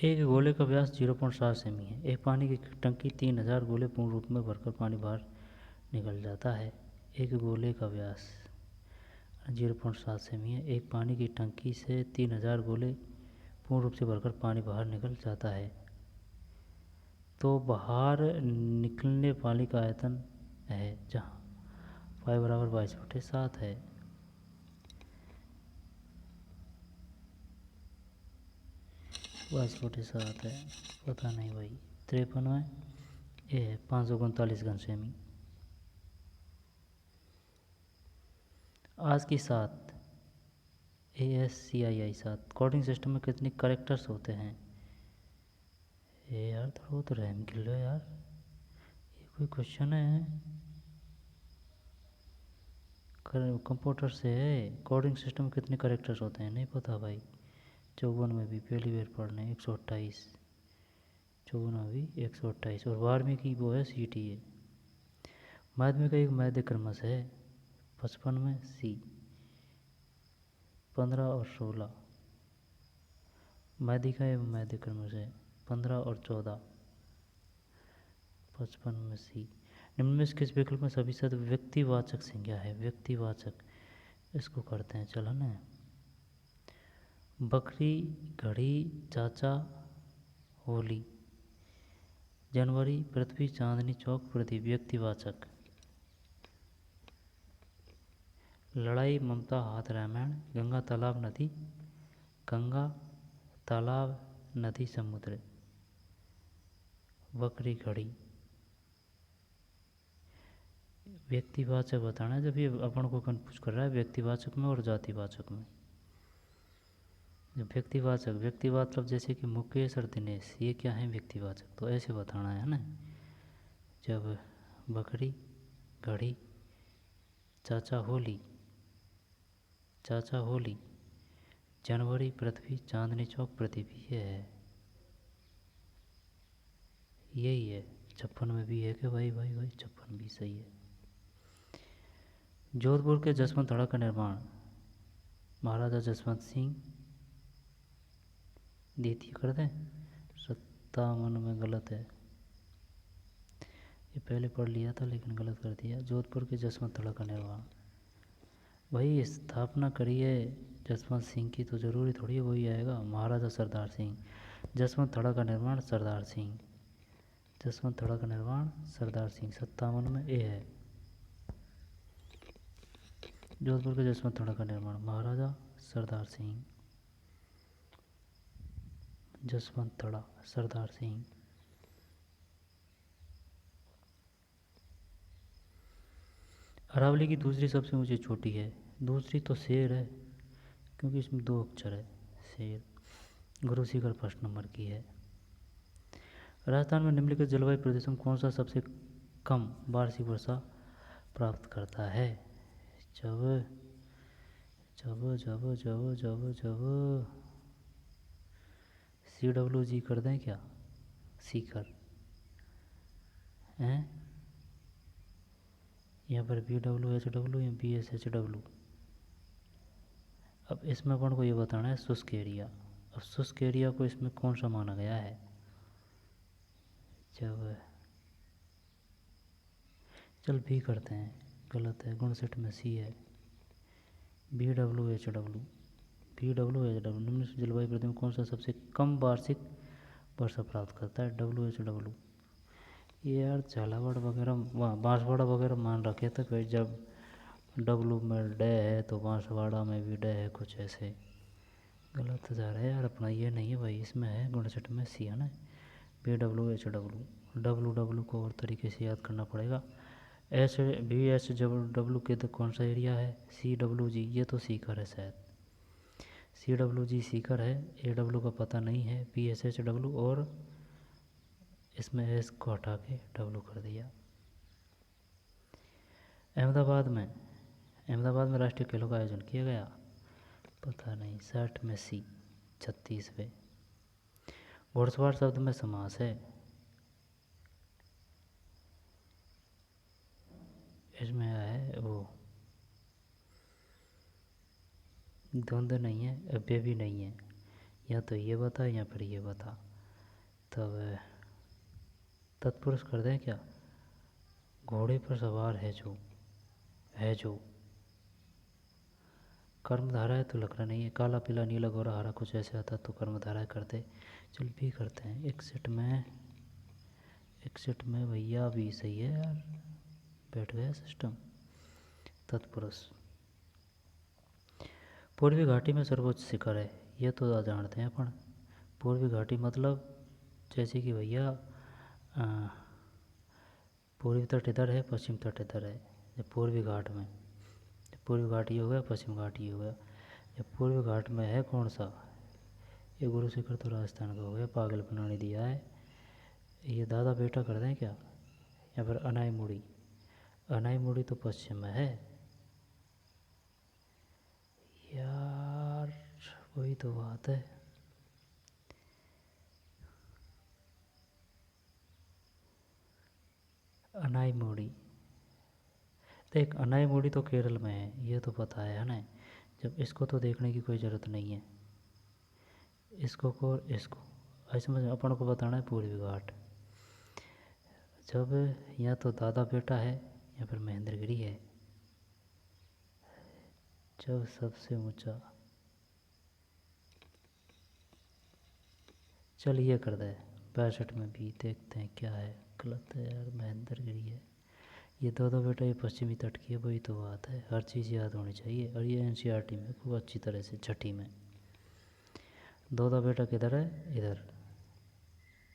एक गोले का व्यास 0.7 सेमी है। एक पानी की टंकी 3000 गोले पूर्ण रूप में भरकर पानी बाहर निकल जाता है। एक गोले का व्यास 0.7 सेमी है। एक पानी की टंकी से 3000 गोले पूर्ण रूप से भरकर पानी बाहर निकल जाता है, तो बाहर निकलने पानी का आयतन है, जहाँ पाई बराबर 22/7 है। है, पता नहीं भाई। 53 है, ये है 539 घन सेमी। आज की 7 ASCII 7 कोडिंग सिस्टम में कितने करेक्टर्स होते हैं? ये यार थोड़ा तो रहम कर लो यार, ये कोई क्वेश्चन है? कंप्यूटर से है। कोडिंग सिस्टम में कितने करेक्टर्स होते हैं? नहीं पता भाई। 54 में भी पहली बार पढ़ने 128, 54 में भी 128। और 12वीं की वो है CT है। माध्यमिक का एक माध्य क्रमश है 55 में C, 15 और 16। माध्यिका एवं माध्य क्रमश है 15 और 14, 55 में C। निम्न में से किस विकल्प में सभी शब्द व्यक्तिवाचक संज्ञा है? व्यक्तिवाचक, इसको करते हैं चलो ना। बकरी, घड़ी, चाचा, होली, जनवरी, पृथ्वी, चांदनी चौक, प्रदीप। व्यक्तिवाचक। लड़ाई, ममता, हाथ, रामायण। गंगा, तालाब, नदी। गंगा, तालाब, नदी, समुद्र। बकरी, घड़ी। व्यक्तिवाचक बताना है जब ये अपन को कंफ्यूज कर रहा है व्यक्तिवाचक में और जातिवाचक में। व्यक्तिवाचक, व्यक्तिवाचक जैसे कि मुकेश और दिनेश, ये क्या है व्यक्तिवाचक, तो ऐसे बताना है ना। जब बकरी, घड़ी, चाचा होली, जनवरी, पृथ्वी, चांदनी चौक, प्रदीप, ये है, यही है। 56 में भी है कि भाई 56 भी सही है। जोधपुर के जसवंत थड़ा का निर्माण महाराजा जसवंत सिंह द्वितीय कर दें। 57 में गलत है, ये पहले पढ़ लिया था लेकिन गलत कर दिया। जोधपुर के जसवंत थड़ा का निर्माण, भाई स्थापना करी है जसवंत सिंह की, तो ज़रूरी थोड़ी है वही आएगा। महाराजा सरदार सिंह। जसवंत थड़ा का निर्माण सरदार सिंह, जसवंत थड़ा का निर्माण सरदार सिंह। 57 में ए है। जोधपुर के जसवंत थड़ा का निर्माण महाराजा सरदार सिंह, जसवंत थड़ा, सरदार सिंह। अरावली की दूसरी सबसे ऊंची चोटी है? दूसरी तो शेर है, क्योंकि इसमें 2 अक्षर है, शेर। गुरु शिखर फर्स्ट नंबर की है। राजस्थान में निम्नलिखित जलवायु प्रदेशों में कौन सा सबसे कम वार्षिक वर्षा प्राप्त करता है? जब जब जब जब जब जब CWG कर दें क्या? सीकर हैं, यहाँ पर BWHW या BSHW। अब इसमें अपन को ये बताना है शुष्क एरिया। अब शुष्क एरिया को इसमें कौन सा माना गया है? जब चल भी करते हैं, गलत है, 59 में C है। BWHW निम्न जलवायु प्रदेश में कौन सा सबसे कम वार्षिक वर्षा प्राप्त करता है? WHW। ये यार झालावाड़ वगैरह बांसवाड़ा वगैरह मान रखे थे फिर, जब W में डे है तो बांसवाड़ा में भी डे है, कुछ ऐसे गलत जा रहा है यार अपना। ये नहीं है भाई, इसमें है 59 में C है ना। BWHW। W को और तरीके से याद करना पड़ेगा। BSW के तो कौन सा एरिया है? CWG, ये तो सीकर है शायद। CWG सीकर है, AW का पता नहीं है। BSHW और इसमें S को हटा के W कर दिया। अहमदाबाद में राष्ट्रीय खेलों का आयोजन किया गया। पता नहीं। 60 में सी, 36वें। घुड़सवार शब्द में समास है, इसमें है वो द्वंद्व नहीं है, अव्यय भी नहीं है, या तो ये बता या फिर ये बता। तब तत्पुरुष कर दें क्या? घोड़े पर सवार है जो कर्मधारा है तो लग रहा नहीं है। काला पीला नीला गोरा हरा कुछ ऐसे आता तो कर्मधारा करते। चल भी करते हैं। 61 में भैया भी सही है यार, बैठ गया सिस्टम। तत्पुरुष। पूर्वी घाटी में सर्वोच्च शिखर है, ये तो जानते हैं अपन। पूर्वी घाटी मतलब जैसे कि भैया पूर्वी तट इधर है, पश्चिम तट इधर है। जब पूर्वी घाट में, पूर्वी घाट ये हो गया, पश्चिम घाट ये हो गया। जब पूर्वी घाट में है कौन सा? ये गुरु शिखर तो राजस्थान का हो गया, पागल बनाने दिया है। ये दादा बेटा कर दें क्या? या फिर अनाई मुड़ी? अनाई मुड़ी तो पश्चिम में है यार, वही तो बात है। अनाई मुड़ी देख, अनाई मुड़ी तो केरल में है, ये तो पता है ना। जब इसको तो देखने की कोई ज़रूरत नहीं है, इसको को और इसको ऐसे में अपन को बताना है पूर्वी घाट। जब या तो दादा बेटा है या फिर महेंद्रगिरी है। जब सबसे ऊंचा, चल ये कर दे। 62 में भी देखते हैं क्या है। गलत है यार, महेंद्रगिरी है। ये दो बेटा ये पश्चिमी तट की है, वही तो बात है। हर चीज़ याद होनी चाहिए, और ये एनसीईआरटी में खूब अच्छी तरह से, छठी में। दो बेटा किधर है? इधर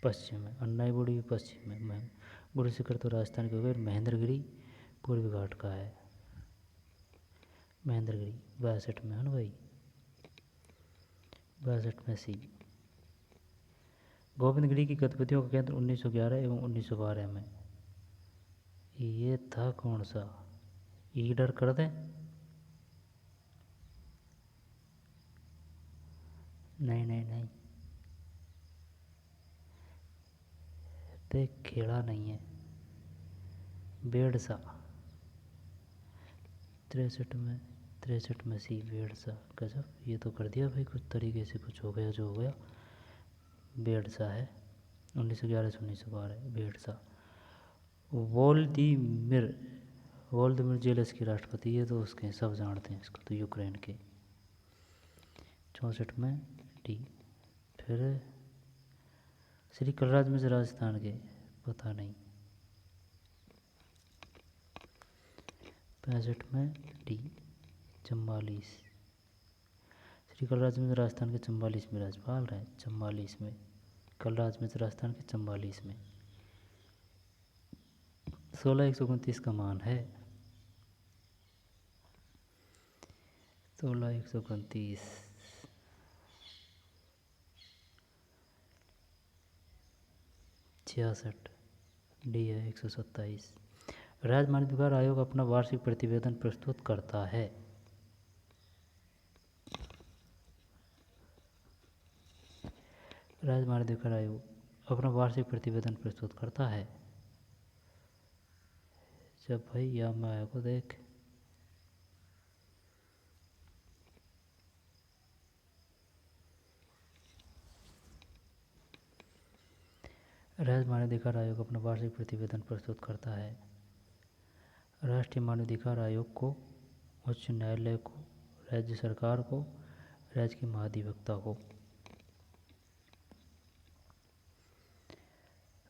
पश्चिम में। अन्नाई बूढ़ी भी पश्चिम में। गुरु शिखर तो राजस्थान के हो गए। महेंद्रगिरी पूर्वी घाट का है। महेंद्रगिरी 62 में है ना भाई, 62 में सी। गोविंदगिरी की गतिविधियों का केंद्र 1911 एवं 1912 में। ये था कौन सा? ईडर कर दें? नहीं नहीं नहीं, देख खेड़ा नहीं है। बेड़सा 63 में सी, बेड़सा। गजब, ये तो कर दिया भाई कुछ तरीके से, कुछ हो गया जो हो गया। बेड़सा है 1911 से 1912, बेड़सा। वोल्दिमिर वोल्दिमिर जेलेंस्की की राष्ट्रपति, ये तो उसके सब जानते हैं इसको, तो यूक्रेन के। 64 में डी। फिर श्री कलराज मिश्र राजस्थान के, पता नहीं। 65 में डी, 44। श्री कलराज मिश्र राजस्थान के 44 में राज्यपाल रहे। 44 में कलराज मिश्र राजस्थान के 44 में। 16,129 का मान है। 16,129। 66 डी है। 127। राज्य मानवाधिकार आयोग अपना वार्षिक प्रतिवेदन प्रस्तुत करता है। राज्य मानवाधिकार आयोग अपना वार्षिक प्रतिवेदन प्रस्तुत करता है जब भाई या मैं को देख, राज्य मानवाधिकार आयोग अपना वार्षिक प्रतिवेदन प्रस्तुत करता है। राष्ट्रीय मानवाधिकार आयोग को, उच्च न्यायालय को, राज्य सरकार को, राज्य के महाधिवक्ता को।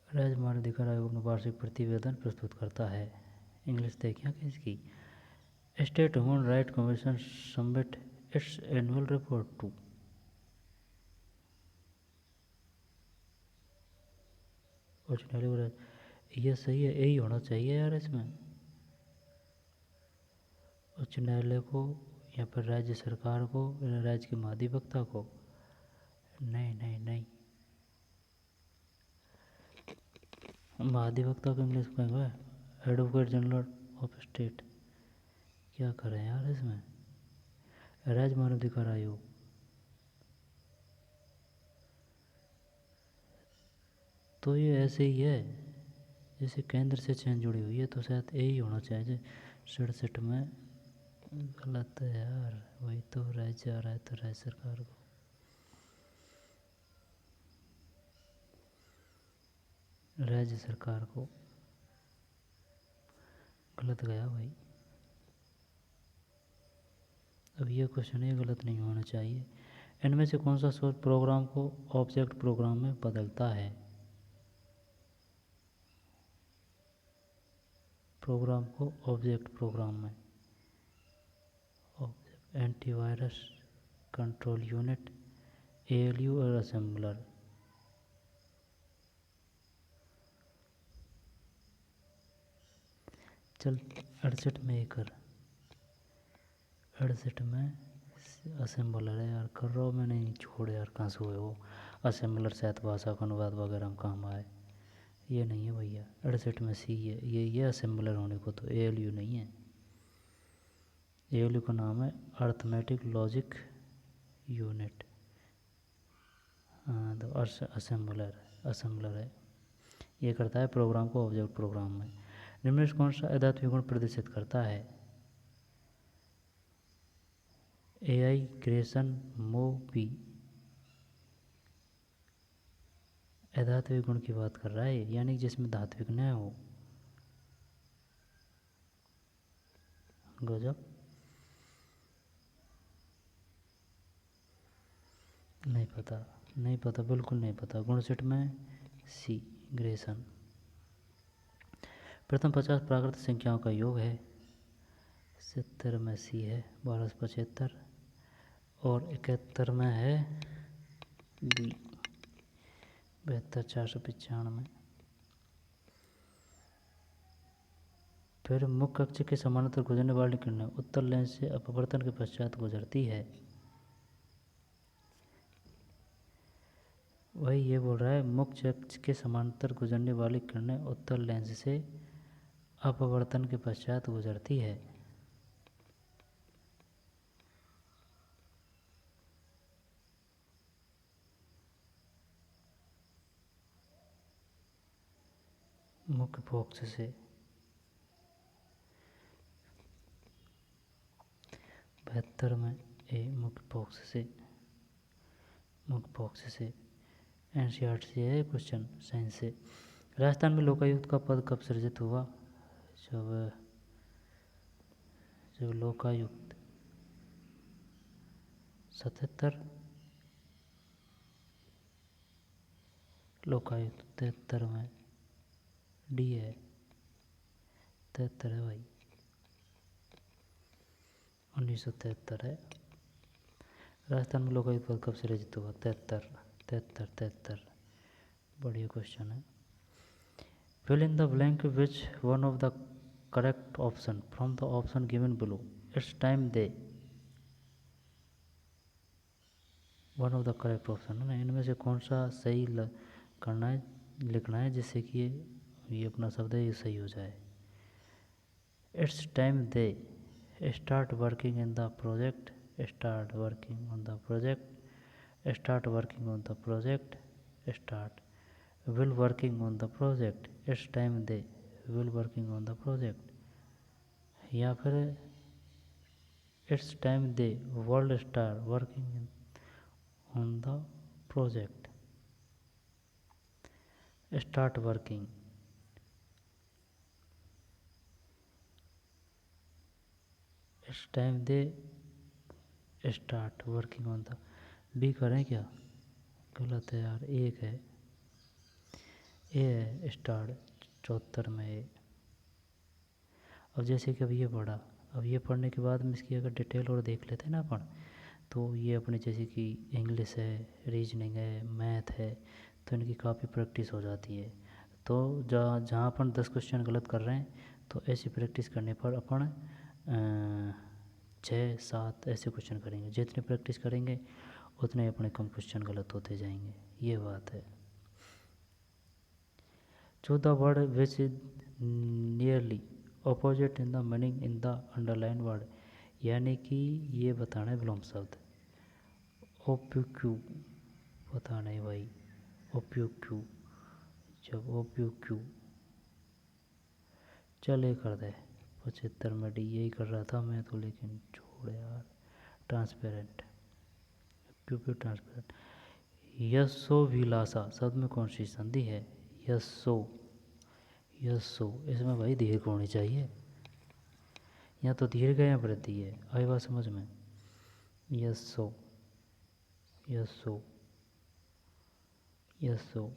राज्य मानवाधिकार आयोग अपना वार्षिक प्रतिवेदन प्रस्तुत करता है। इंग्लिश देखिए क्या इसकी। State human right commission submit its annual report to. उच्च न्यायालय, ये सही है, यही होना चाहिए यार इसमें। उच्च न्यायालय को या फिर राज्य सरकार को, राज्य के महाधिवक्ता को। नहीं नहीं नहीं, महाधिवक्ता को इंग्लिश कहेंगे एडवोकेट जनरल ऑफ स्टेट। क्या करें यार इसमें? राज्य मानवाधिकार आयोग, तो ये ऐसे ही है जैसे केंद्र से चयन जुड़ी हुई है, तो शायद यही होना चाहिए 67 में। गलत है यार, वही तो राज्य आ रहा है, तो राज्य सरकार को, राज्य सरकार को गलत गया भाई। अब ये क्वेश्चन ये गलत नहीं होना चाहिए। इनमें से कौन सा सोर्स प्रोग्राम को ऑब्जेक्ट प्रोग्राम में बदलता है? प्रोग्राम को ऑब्जेक्ट प्रोग्राम में, एंटीवायरस, कंट्रोल यूनिट, एएलयू और असेंबलर। चल 68 में एक कर, 68 में असेंबलर है यार, कर रहा हूँ मैं, नहीं छोड़ यार, कहाँ से हुए वो असेंबलर, शायद भाषा का अनुवाद वगैरह में काम आए। ये नहीं है भैया, 68 में सी है, ये असेंबलर होने को, तो एएलयू नहीं है। एएलयू का नाम है अर्थमेटिक लॉजिक यूनिट, हाँ तो असेंबलर है। ये करता है प्रोग्राम को ऑब्जेक्ट प्रोग्राम में। निम्न में कौन सा अद्वितीय गुण प्रदर्शित करता है? एआई क्रिएशन मोबी अधात्विक गुण की बात कर रहा है, यानी जिसमें धात्विक न हो। गजब, नहीं पता, नहीं पता, बिल्कुल नहीं पता। गुण सेट में सी ग्रेसन। प्रथम 50 प्राकृतिक संख्याओं का योग है, 70 में सी है 1275, और 71 में है बी 72,495। फिर मुख्य अक्ष के समानांतर गुजरने वाली किरणें उत्तर लेंस से अपवर्तन के पश्चात गुजरती है। वही ये बोल रहा है, मुख्य अक्ष के समानांतर गुजरने वाली किरणें उत्तर लेंस से अपवर्तन के पश्चात गुजरती है। मुख्य फोक्स से 72 में ए मुख्य फोक्स से एनसीईआरटी से है क्वेश्चन, साइंस से। राजस्थान में लोकायुक्त का पद कब सृजित हुआ? जब लोकायुक्त 77, लोकायुक्त 73 में, डी है 73 है भाई, 1973 है। राजस्थान में लोकायुक्त पद कब सृजित हुआ? 73। बढ़िया क्वेश्चन है। Fill in the blank which one of the correct option from the option given below. It's time they, one of the correct option है ना, इनमें से कौन सा सही करना है, लिखना है, जिससे कि ये अपना शब्द है ये सही हो जाए। It's time they start working in the project, start working on the project, start working on the project, start will working on the project, it's time they will working on the project, या फिर it's time they world star working on the project, start working, it's time they start working on the. B करें क्या? गलत है यार, एक है, ए है स्टार्ट 74 में ए। अब जैसे कि अब ये पढ़ा, अब ये पढ़ने के बाद में इसकी अगर डिटेल और देख लेते हैं ना अपन, तो ये अपने जैसे कि इंग्लिश है, रीजनिंग है, मैथ है, तो इनकी काफ़ी प्रैक्टिस हो जाती है। तो जहाँ अपन 10 क्वेश्चन गलत कर रहे हैं, तो ऐसी प्रैक्टिस करने पर अपन 6-7 ऐसे क्वेश्चन करेंगे। जितने प्रैक्टिस करेंगे उतने अपने कम क्वेश्चन गलत होते जाएंगे, ये बात है। Choose the word which is nearly opposite in the meaning in the underlined word. यानी कि ये बताना है विलोम शब्द। ओप्यूक्यू पता नहीं भाई, ओप्यूक्यू, जब ओप्यूक्यू चले कर दे 75 में डी, यही कर रहा था मैं तो, लेकिन छोड़ यार। Transparent, ओप्यूक्यू transparent. यशोभिलाषा शब्द में कौन सी संधि है? यशो, यशो, इसमें भाई दीर्घ होनी चाहिए, या तो दीर्घ है या वृद्धि है, आई बात समझ में। यशो, यशो, यशो,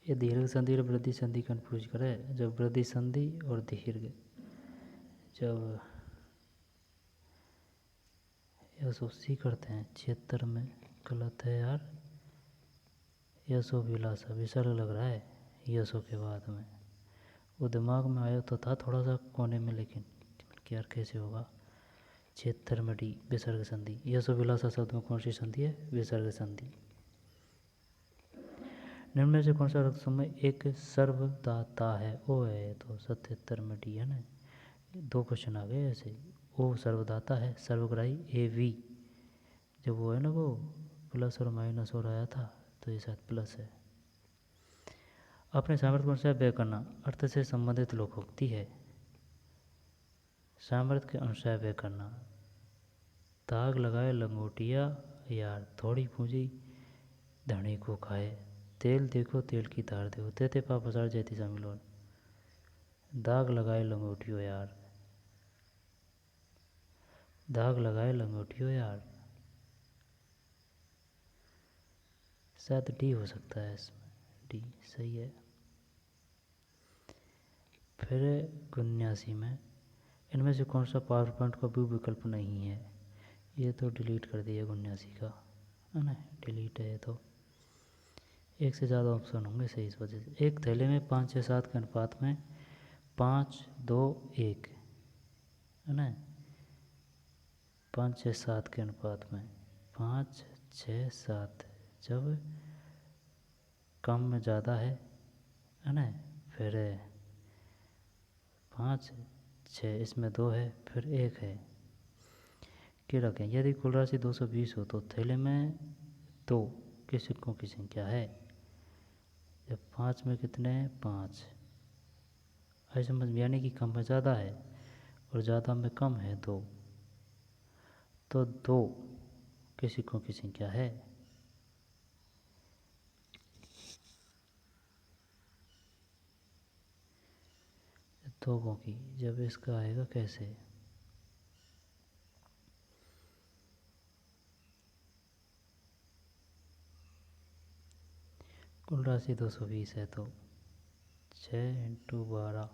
ये दीर्घ संधि और वृद्धि संधि कन्फ्यूज करे। जब वृद्धि संधि और दीर्घ, जब यशो सी करते हैं 76 में, गलत है यार। यशोभिलाषा विसर्ग लग रहा है यशो के बाद में, वो दिमाग में आया तो था थोड़ा सा कोने में, लेकिन यार कैसे होगा। 76 में डी विसर्ग संधि। यशोभिलाषा शब्द में कौन सी संधि है? विसर्ग संधि। निम्न में से कौन सा रक्त समूह एक सर्वदाता है? ओ है तो 77 में डी है ना। 2 क्वेश्चन आ गए ऐसे। ओ सर्वदाता है, सर्वग्राही ए वी, जब वो है ना वो प्लस और माइनस और आया था तो ये शायद प्लस है। अपने सामर्थ्य के अनुसार व्यय करना अर्थ से संबंधित लोकोक्ति है। सामर्थ्य के अनुसार व्यय करना, दाग लगाए लंगोटिया यार, थोड़ी पूंजी धनी को खाए, तेल देखो तेल की तार दे, तेते पाप हजार जैती शामिल हो। दाग लगाए लंगोटियो यार, दाग लगाए लंगोटियो यार, शायद डी हो सकता है इसमें, डी सही है। फिर 79 में, इनमें से कौन सा पावर पॉइंट का व्यू विकल्प नहीं है? ये तो डिलीट कर दिया 79 का, है ना, डिलीट है ये तो। एक से ज़्यादा ऑप्शन होंगे सही इस वजह से। एक थैले में 5, 6, 7 के अनुपात में 5, 2, 1, है ना, 5, 6, 7 के अनुपात में 5, 6, 7, जब कम में ज़्यादा है ना, फिर 5, 6, इसमें 2 है, फिर 1 है कि रखें। यदि कुल राशि 220 हो तो थैले में 2 के सिक्कों की संख्या है। जब 5 में कितने हैं? 5, ऐसे समझ में, यानी कि कम में ज़्यादा है और ज़्यादा में कम है 2, तो 2 के सिक्कों की संख्या है। दो की, जब इसका आएगा कैसे? कुल राशि 220 है तो 6 × 12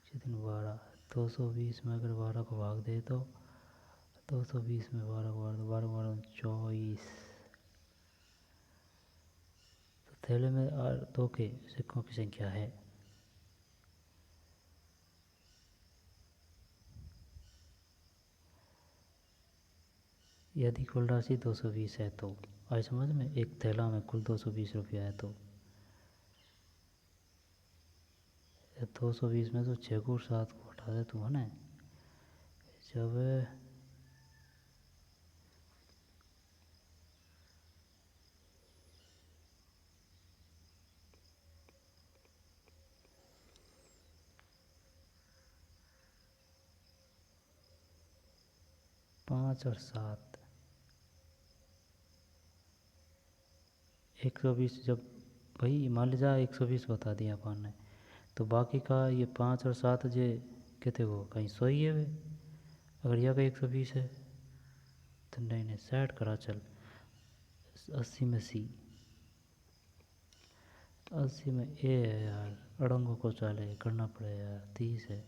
कितने? 12। 220 में अगर 12 को भाग दे तो 220 में 12 को भाग दो, 12 12 24। तो थैले में 2 के सिक्कों की संख्या है। यदि कुल राशि 220 है तो, आई समझ में, एक थैला में कुल 220 रुपया है तो 220 में तो 6 को 7 को हटा दे तो, है ना, जब 5 और 7 120, जब भाई मान लीजिए 120 बता दिया अपन ने, तो बाकी का ये 5 और 7 जे कहते वो कहीं सही है वे, अगर यह का 120 है तो नहीं नहीं सेट करा चल। 80 में सी, 80 में ए है यार, अड़ंगों को चाले करना पड़ेगा यार, 30 है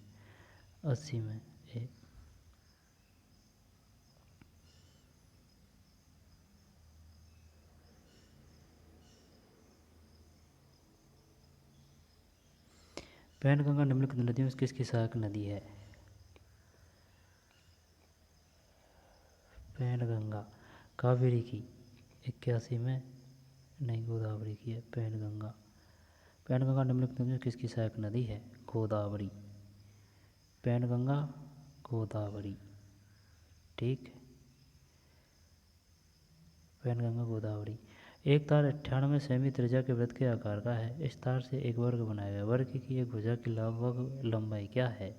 80 में ए। पैनगंगा निम्नलिखित नदियों में किसकी सहायक नदी है? पैनगंगा कावेरी की 81 में, नहीं गोदावरी की है पैनगंगा। पैनगंगा निम्नलिखित नदियों में किसकी सहायक नदी है? गोदावरी। पैनगंगा गोदावरी। ठीक, पैनगंगा गोदावरी। एक तार 98 सेमी त्रिज्या के वृत्त के आकार का है। इस तार से एक वर्ग बनाया गया। वर्ग की एक भुजा की लगभग लंबाई क्या है?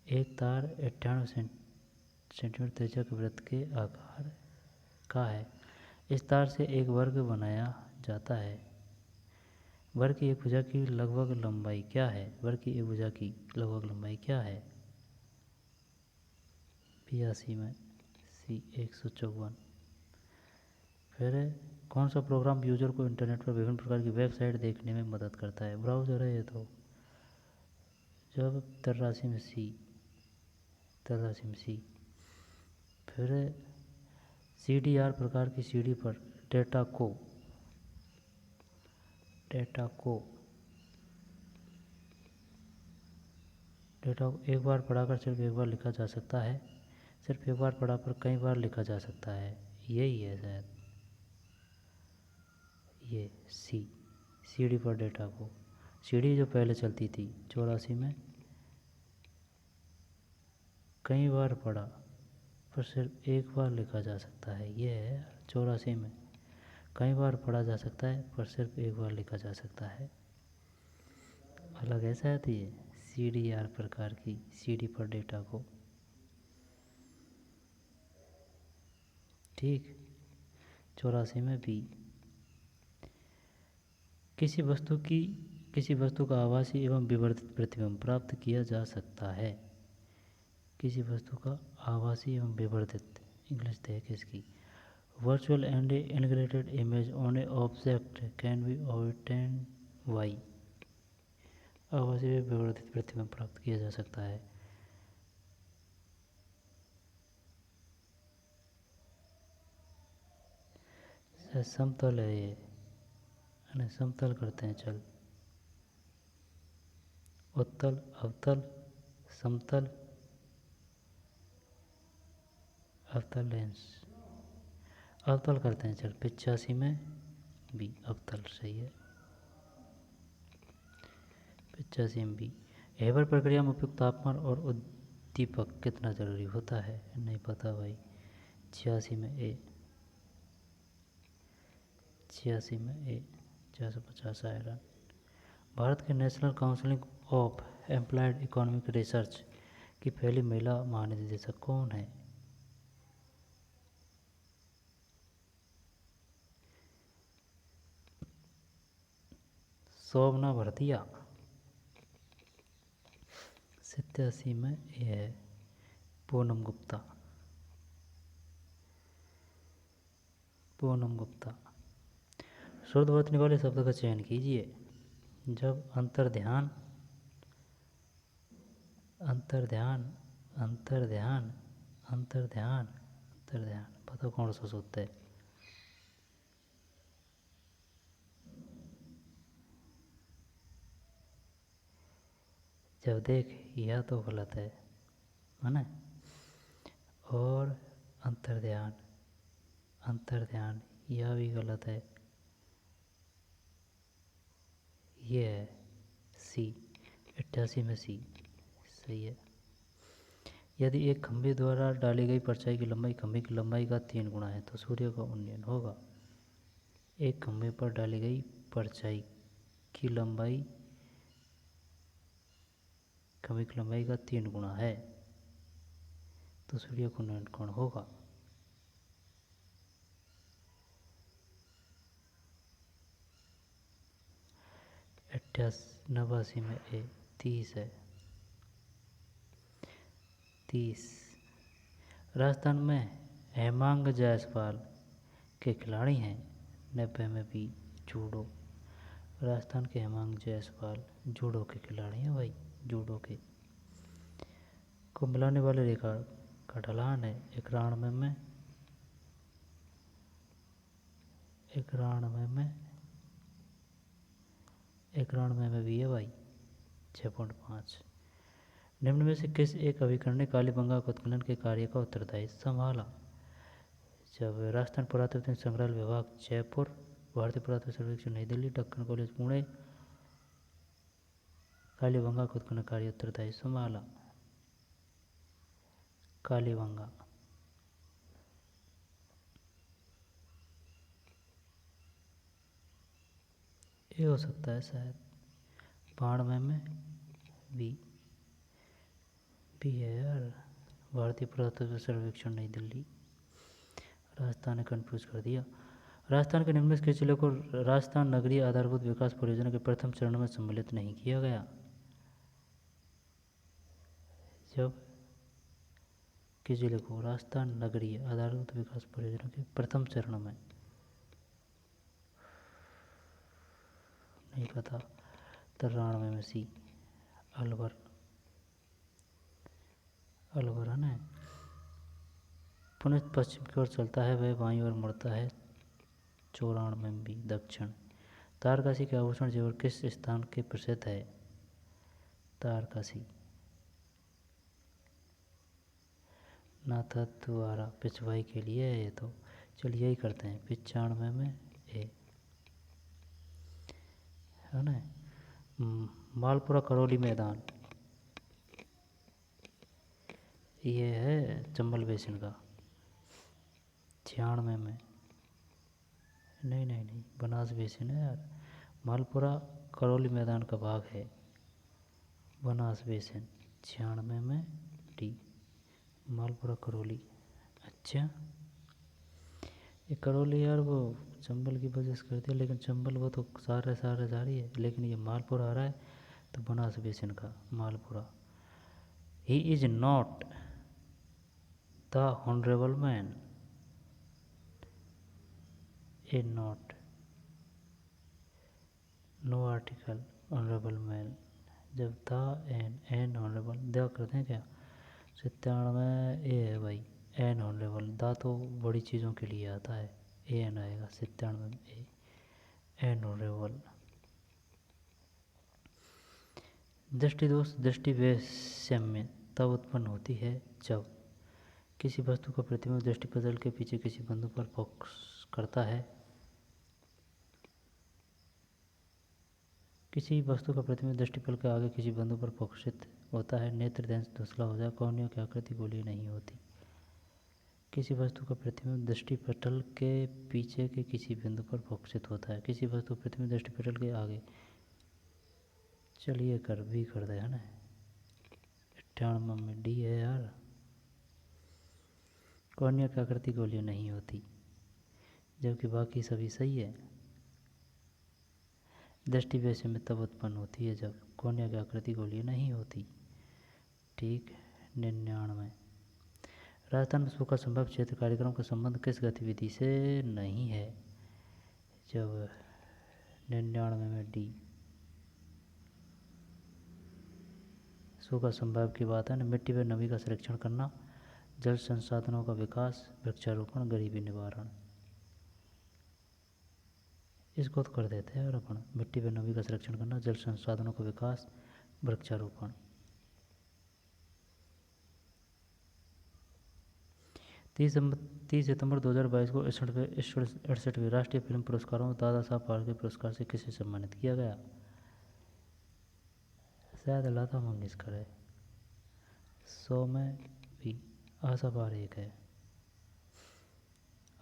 एक तार 98 सेंटीमीटर त्रिज्या के वृत्त के आकार का है। इस तार से एक वर्ग बनाया जाता है। वर्ग की एक भुजा की लगभग लंबाई क्या है? वर्ग की एक भुजा की लगभग लंबाई क्या है? 82 में सी 154। फिर कौन सा प्रोग्राम यूजर को इंटरनेट पर विभिन्न प्रकार की वेबसाइट देखने में मदद करता है? ब्राउज़र है ये तो। जब 83 में सी, 83 में सी। फिर CDR प्रकार की CD पर डेटा को एक बार पढ़ाकर सिर्फ एक बार लिखा जा सकता है। सिर्फ एक बार पढ़ा पर कई बार लिखा जा सकता है, यही है शायद ये CD पर डेटा को। CD जो पहले चलती थी 84 में, कई बार पढ़ा पर सिर्फ एक बार लिखा जा सकता है, ये है 84 में। कई बार पढ़ा जा सकता है पर सिर्फ एक बार लिखा जा सकता है, अलग है शायद ये। CDR प्रकार की CD पर डेटा को। ठीक, 84 में भी। किसी वस्तु का आभासी एवं विवर्धित प्रतिबिंब प्राप्त किया जा सकता है। किसी वस्तु का आभासी एवं विवर्धित, इंग्लिश देख इसकी। Virtual and integrated image on A object can be obtained by. आभासी एवं विवर्धित प्रतिबिंब प्राप्त किया जा सकता है। समतल है ये, समतल करते हैं चल। उत्तल, अवतल, समतल, अवतल लेंस। अवतल करते हैं चल। 85 में बी, अवतल सही है। 85 में बी। हेबर प्रक्रिया में उपयुक्त तापमान और उद्दीपक कितना जरूरी होता है? नहीं पता भाई। 86 में ए, 86 में ए, 450 आयरन। भारत के national council of applied economic research की पहली महिला महानिदेशक कौन है? शोभना भरतिया। 87 में ए है पूनम गुप्ता। पूनम गुप्ता। शुद्धवर्तनी वाले शब्द का चयन कीजिए। जब अंतर्ध्यान, अंतर्ध्यान, अंतर्ध्यान, अंतर्ध्यान, अंतर्ध्यान, पता कौन सा सूत्र है? जब देख यह तो गलत है ना। और अंतर्ध्यान, अंतर्ध्यान यह भी गलत है। ये है सी, 88 में सी सही है। यदि एक खंभे द्वारा डाली गई परछाई की लंबाई खंभे की लंबाई का 3 गुना है तो सूर्य का उन्नयन होगा। एक खंभे पर डाली गई परछाई की लंबाई खंभे की लंबाई का 3 गुना है तो सूर्य का उन्नयन कौन होगा? नवासी में ए 30 है। 30। राजस्थान में हेमांग जायसवाल के खिलाड़ी हैं। 90 में भी जूडो। राजस्थान के हेमांग जायसवाल जूडो के खिलाड़ी हैं भाई, जूडो के। को मिलाने वाले रेखा का ढलान है 91 में, 91 में भी है भाई 6.5। निम्न में से किस एक अभिकरण ने कालीबंगा के उत्खनन के कार्य का उत्तरदायी संभाला? जब राजस्थान पुरातत्व संग्रहालय विभाग जयपुर, भारतीय पुरातत्व सर्वेक्षण नई दिल्ली, दक्कन कॉलेज पुणे, कालीबंगा खुद को नकारी उत्तरदायी संभाला। कालीबंगा ये हो सकता है शायद। बाढ़ में बी है यार। भारतीय पुरातत्व सर्वेक्षण नई दिल्ली। राजस्थान ने कन्फ्यूज कर दिया। राजस्थान के निम्नलिखित किस जिले को राजस्थान नगरीय आधारभूत विकास परियोजना के प्रथम चरण में सम्मिलित नहीं किया गया? जब किस जिले को राजस्थान नगरीय आधारभूत विकास परियोजना के प्रथम चरण में, नहीं पता। 93 में सी अलवर है ना। पुनः पश्चिम की ओर चलता है, वह बाईं ओर मुड़ता है। 94 में भी दक्षिण। तारकाशी के आभूषण जेवर किस स्थान के प्रसिद्ध है? तारकाशी नाथद्वारा पिछवाई के लिए है ये तो। चलिए यही करते हैं। 95 में ए है ना। मालपुरा करौली मैदान ये है चंबल बेसिन का। 96 में नहीं बनास बेसिन है यार। मालपुरा करौली मैदान का भाग है बनास बेसिन। 96 में डी मालपुरा करौली। अच्छा ये करौली यार वो चंबल की वजह से कर दिया, लेकिन चंबल वो तो सारे जा रही है, लेकिन ये मालपुरा आ रहा है तो बनास बेसिन का Malpura. He is not the honourable man A not know article honourable man. जब द एन ऑनरेबल द करते हैं क्या? 97 ए है भाई एन ऑनरेबल। द तो बड़ी चीज़ों के लिए आता है, ए एन आएगा। 97 ए एन ऑनरेबल। दृष्टि दोष दृष्टि वैषम्य तब उत्पन्न होती है जब किसी वस्तु का प्रतिबिंब दृष्टिपटल के पीछे किसी बिंदु पर फोकस करता है। किसी वस्तु का प्रतिबिंब दृष्टिपटल के आगे किसी बिंदु पर फोकसित होता है। नेत्र लेंस धुंधला हो जाए, कॉर्निया की आकृति गोलीय नहीं होती। किसी वस्तु का प्रतिबिंब दृष्टिपटल के पीछे के किसी बिंदु पर फोकसित होता है। किसी वस्तु का प्रतिबिंब दृष्टिपटल के आगे। चलिए भी कर दे है ना। 98 में डी है यार। कॉर्निया की आकृति गोलीय नहीं होती, जबकि बाकी सभी सही है। दृष्टि वैषम्य तब उत्पन्न होती है जब कॉर्निया की आकृति गोलीय नहीं होती। ठीक। 99 राजस्थान विश्व का संभव क्षेत्र कार्यक्रम का संबंध किस गतिविधि से नहीं है? जब 99 में डी विश्व का संभव की बात है ना। मिट्टी व नमी का संरक्षण करना, जल संसाधनों का विकास, वृक्षारोपण, गरीबी निवारण। इसको तो कर देते हैं और अपन। मिट्टी व नमी का संरक्षण करना, जल संसाधनों का विकास, वृक्षारोपण। 30 सितंबर 2022 को 68वें राष्ट्रीय फिल्म पुरस्कारों दादा साहब फाल्के पुरस्कार से किसे सम्मानित किया गया? शायद लता मंगेशकर है। 100 में भी आशा पारेख है।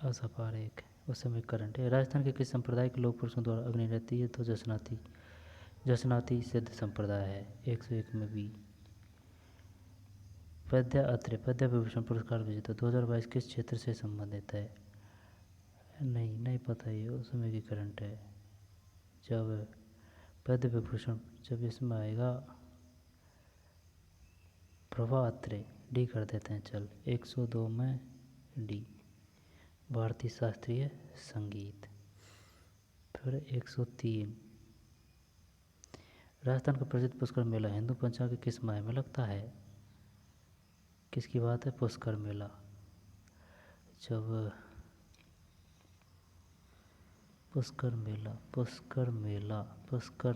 आशा पारेख उस समय करंट है। राजस्थान के किस संप्रदाय के लोक पुरुषों द्वारा अग्नि रहती है? तो जसनाती सिद्ध संप्रदाय है। 101 में भी। पद्य अत्रे पद्य विभूषण पुरस्कार विजेता 2022 किस क्षेत्र से संबंधित है? नहीं पता, ये उस समय की करंट है। जब पद्य विभूषण जब इसमें आएगा प्रभा अत्रे। डी कर देते हैं चल। 102 में डी भारतीय शास्त्रीय संगीत। फिर 103 राजस्थान का प्रसिद्ध पुष्कर मेला हिंदू पंचांग के किस माह में लगता है? किसकी बात है? पुष्कर मेला। जब पुष्कर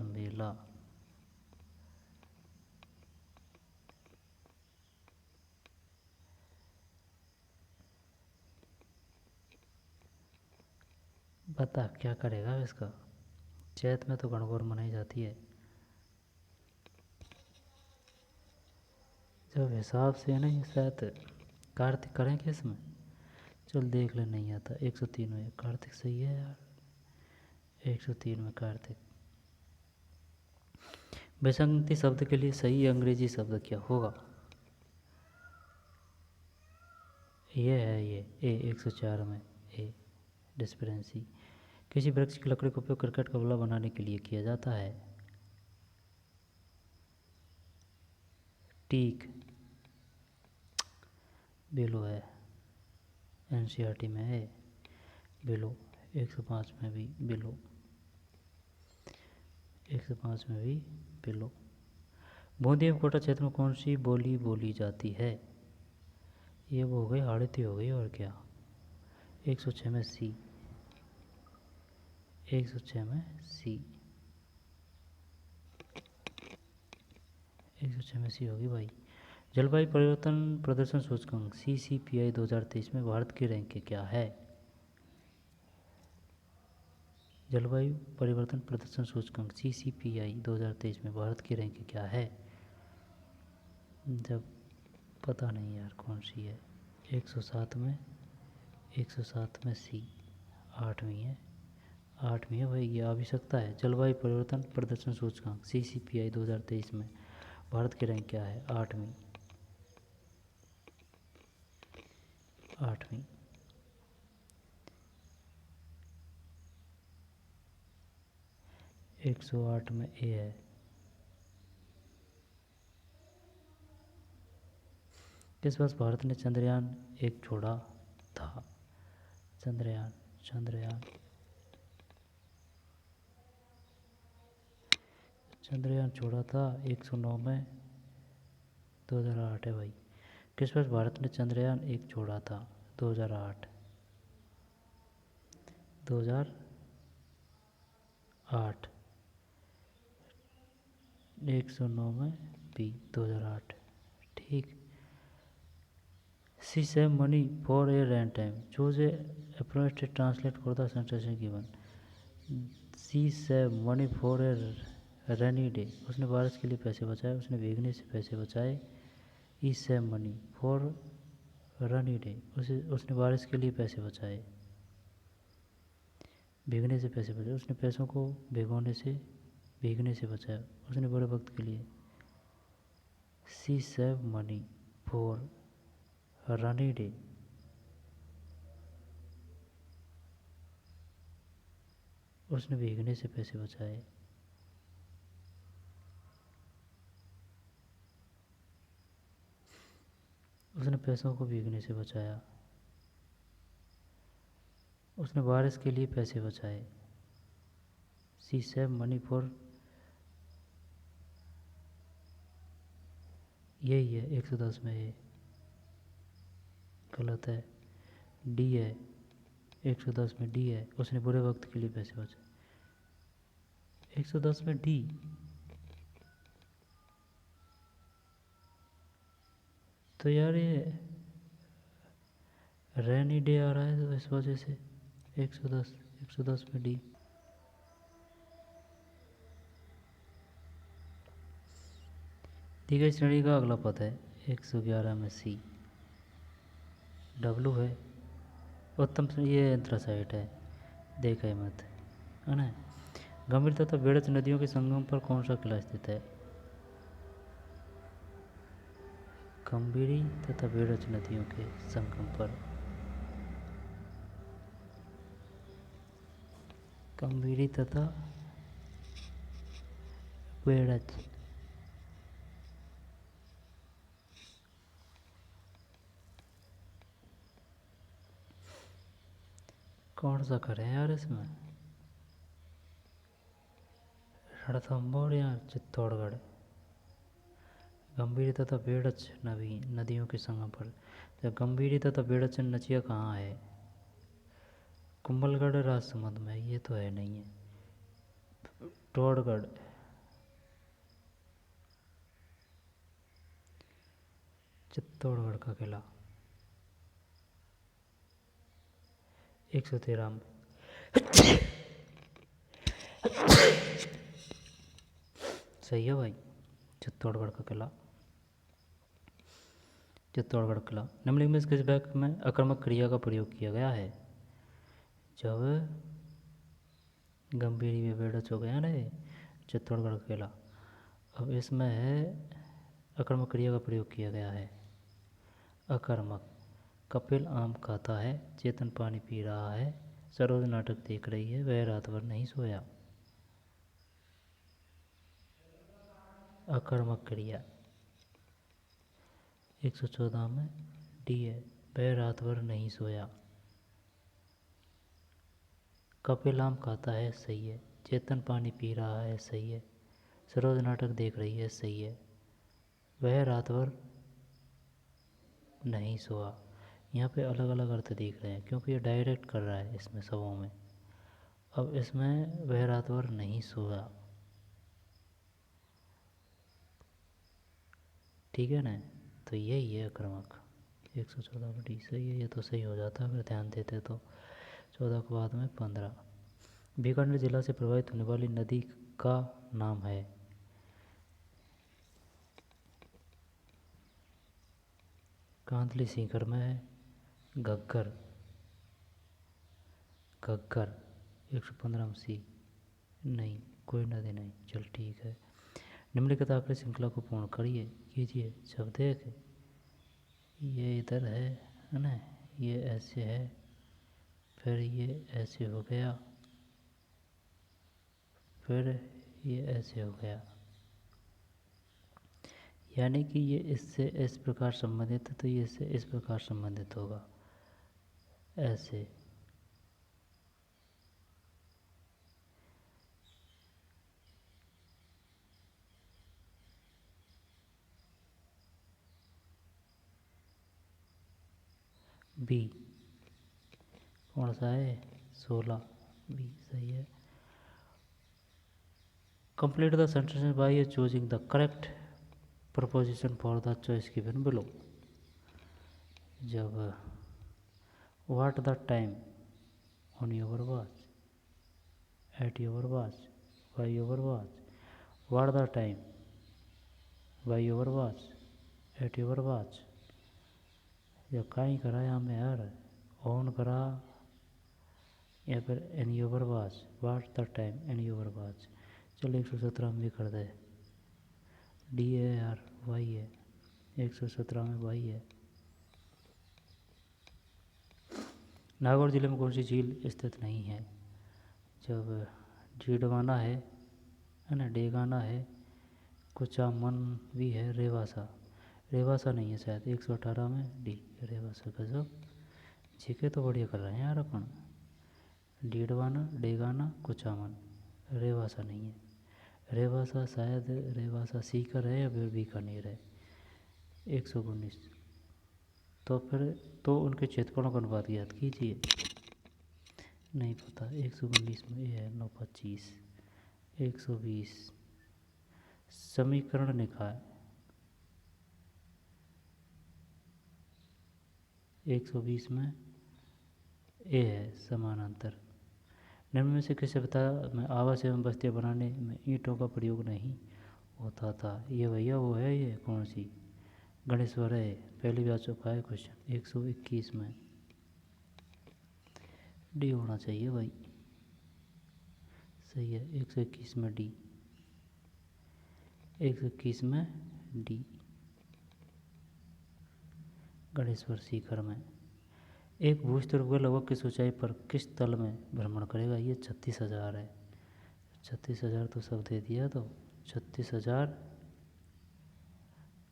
मेला बता क्या करेगा इसका? चैत में तो गणगौर मनाई जाती है। जब हिसाब से है ना ये शायद कार्तिक करेंगे इसमें। चल देख ले, नहीं आता। 103 में कार्तिक सही है यार, 103 में कार्तिक। विसंगति शब्द के लिए सही अंग्रेजी शब्द क्या होगा? ये है ये ए 104 में ए डिस्पेरेंसी। किसी वृक्ष की लकड़ी का उपयोग क्रिकेट का बल्ला बनाने के लिए किया जाता है? टीक बेलो है, एनसीईआरटी में है बेलो। 105 में भी बेलो, 105 में भी बेलो। बूंदी एवं कोटा क्षेत्र में कौन सी बोली बोली जाती है? ये वो हो गई, हाड़ती हो गई और क्या। 106 में सी, 106 में सी, 106 में सी होगी भाई। जलवायु परिवर्तन प्रदर्शन सूचकांक CCPI 2023 में भारत की रैंक क्या है? जलवायु परिवर्तन प्रदर्शन सूचकांक CCPI 2023 में भारत की रैंक क्या है? जब पता नहीं यार कौन सी है। 107 में, 107 में सी, 8वीं है, 8वीं है भाई, ये आ भी सकता है। जलवायु परिवर्तन प्रदर्शन सूचकांक CCPI 2023 में भारत की रैंक क्या है? 8वीं, 8वीं। 108 में ए है। किस वर्ष भारत ने चंद्रयान 1 छोड़ा था? चंद्रयान, चंद्रयान, चंद्रयान छोड़ा था 109 में 2008 है भाई। किस वर्ष भारत ने चंद्रयान 1 छोड़ा था? 2008, 2008, 109 में बी 2008, ठीक। She saved money for a rent time. Choose a approach to translate for the sentence given. She saved money for a rainy day. उसने बारिश के लिए पैसे बचाए, उसने भीगने से पैसे बचाए। He saved money for rainy day. उसने बारिश के लिए पैसे बचाए, भीगने से पैसे बचाए। उसने पैसों को भीगने से बचाया, उसने बड़े वक्त के लिए। She saved money for rainy day. उसने भीगने से पैसे बचाए। उसने पैसों को भीगने से बचाया, उसने बारिश के लिए पैसे बचाए। She saved money for, यही है 110 में। ये गलत है, डी है। 110 में डी है, उसने बुरे वक्त के लिए पैसे बचाए। 110 में डी। तो यार ये रेनी डे आ रहा है तो इस वजह से 110 में डी। दी गई श्रेणी का अगला पद है 111 में सी, डब्लू है। उत्तम ये एंथ्रासाइट है, देखा मत है ना। गंभीर तथा बेड़च नदियों के संगम पर कौन सा किला स्थित है? गंभीरी तथा बेड़च नदियों के संगम पर, गंभीरी तथा बेड़च। कौन सा करें यार इसमें? रणथंभौर या चित्तौड़गढ़? गंभीरी तथा बेड़च नदियों के संगम पर। जब गंभीरी तथा बेड़च नदियाँ कहाँ है? कुंभलगढ़ राजसमंद में, ये तो है नहीं है। चित्तौड़गढ़, चित्तौड़गढ़ का किला 113 में। सही है भाई, चित्तौड़गढ़ का किला। चित्तौड़गढ़ किला। निम्नलिखित में से किस वाक्य में आक्रामक क्रिया का प्रयोग किया गया है? जब गंभीरी में बेड़च हो गया ना चित्तौड़गढ़ किला। अब इसमें है आक्रामक क्रिया का प्रयोग किया गया है। आक्रामक, कपिल आम खाता है, चेतन पानी पी रहा है, सरोज नाटक देख रही है, वह रात भर नहीं सोया। आक्रामक क्रिया 114 में डी है, वह रात भर नहीं सोया। कपिल आम खाता है, सही है। चेतन पानी पी रहा है, सही है। सरोज नाटक देख रही है, सही है। वह रात भर नहीं सोया। यहाँ पे अलग अलग अर्थ दिख रहे हैं क्योंकि ये डायरेक्ट कर रहा है इसमें सबों में। अब इसमें वह रात भर नहीं सोया, ठीक है ना, तो यही है आक्रामक। 114 में डी सही है, ये तो सही हो जाता अगर ध्यान देते तो। 14 के बाद में 15, बीकानेर जिला से प्रभावित होने वाली नदी का नाम है? कांतली सीकर में है, घग्गर, घग्गर 115 में सी नहीं, कोई नदी नहीं। चल ठीक है। निम्नलिखित आखिरी श्रृंखला को पूर्ण करिए, कीजिए। जब देख ये इधर है ना, ये ऐसे है, फिर ये ऐसे हो गया, फिर ये ऐसे हो गया, यानी कि ये इससे इस प्रकार संबंधित है तो ये इससे इस प्रकार संबंधित होगा, ऐसे। बी कौन सा है? 16, बी सही है। Complete the sentence by choosing the correct preposition for the choice given below. जब what the time on your watch, at your watch, by your watch, what the time by your watch, at your watch. जब कहीं करा यहाँ में यार, on करा या फिर in your watch, what the time in your watch. चलो 117 में भी कर दे, डी है यार, वाई है, 117 में वाई है। नागौर जिले में कौन सी झील स्थित नहीं है? जब डीडवाना है ना, डेगाना है, कुचामन भी है, रेवासा, रेवासा नहीं है शायद, 118 में डी रेवासा। गजब, जीके तो बढ़िया कर रहे हैं यार अपन। डीडवाना, डेगाना, कुचामन, रेवासा नहीं है। रेवासा शायद, रेवासा सीकर है या फिर बीकानेर है। 119, तो फिर तो उनके क्षेत्रफलों का अनुपात याद कीजिए। नहीं पता, 119 में ये है 925। 120 समीकरण निकाय, 120 में ए है समानांतर। निम्न में से किसी सभ्यता में आवास एवं बस्तियाँ बनाने में ईंटों का प्रयोग नहीं होता था? ये भैया वो है, ये कौन सी? गणेश्वर है, पहली बार चुका है क्वेश्चन। 121 में डी होना चाहिए भाई, सही है। 121 में डी, 121 में डी, गणेश्वर शिखर में। एक भूस्तर लगभग किस ऊंचाई पर किस तल में भ्रमण करेगा? ये 36,000 है। 36,000 तो सब दे दिया, तो 36,000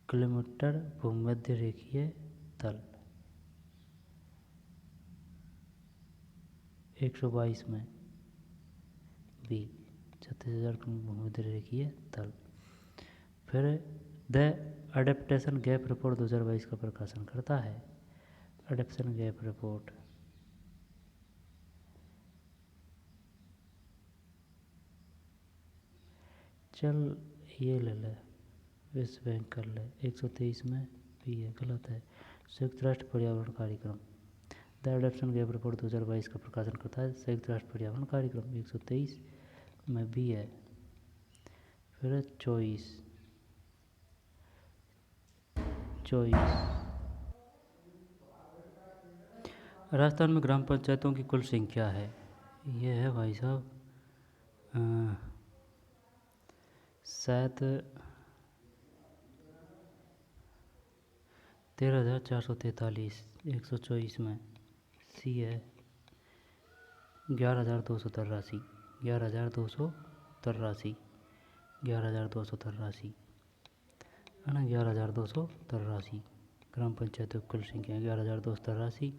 किलोमीटर भूमध्य रेखीय तल। 122 में बी, 36,000 किलोमीटर भूमध्य रेखीय तल। फिर द अडेप्टेशन गैप रिपोर्ट 2022 का प्रकाशन करता है। अडेप्टेशन गैप रिपोर्ट चल ये ले ले, विश्व बैंक कर ले। 123 में भी है, गलत है। संयुक्त राष्ट्र पर्यावरण कार्यक्रम, द अडेप्टेशन गैप रिपोर्ट 2022 का प्रकाशन करता है संयुक्त राष्ट्र पर्यावरण कार्यक्रम। 123 में भी है। फिर चॉइस, चॉइस राजस्थान में ग्राम पंचायतों की कुल संख्या है, ये है भाई साहब शायद 13,443, 124 में। सी है 11,283, 11,283, 11,283 है ना, 11,283 ग्राम पंचायतों की कुल संख्या 11,283।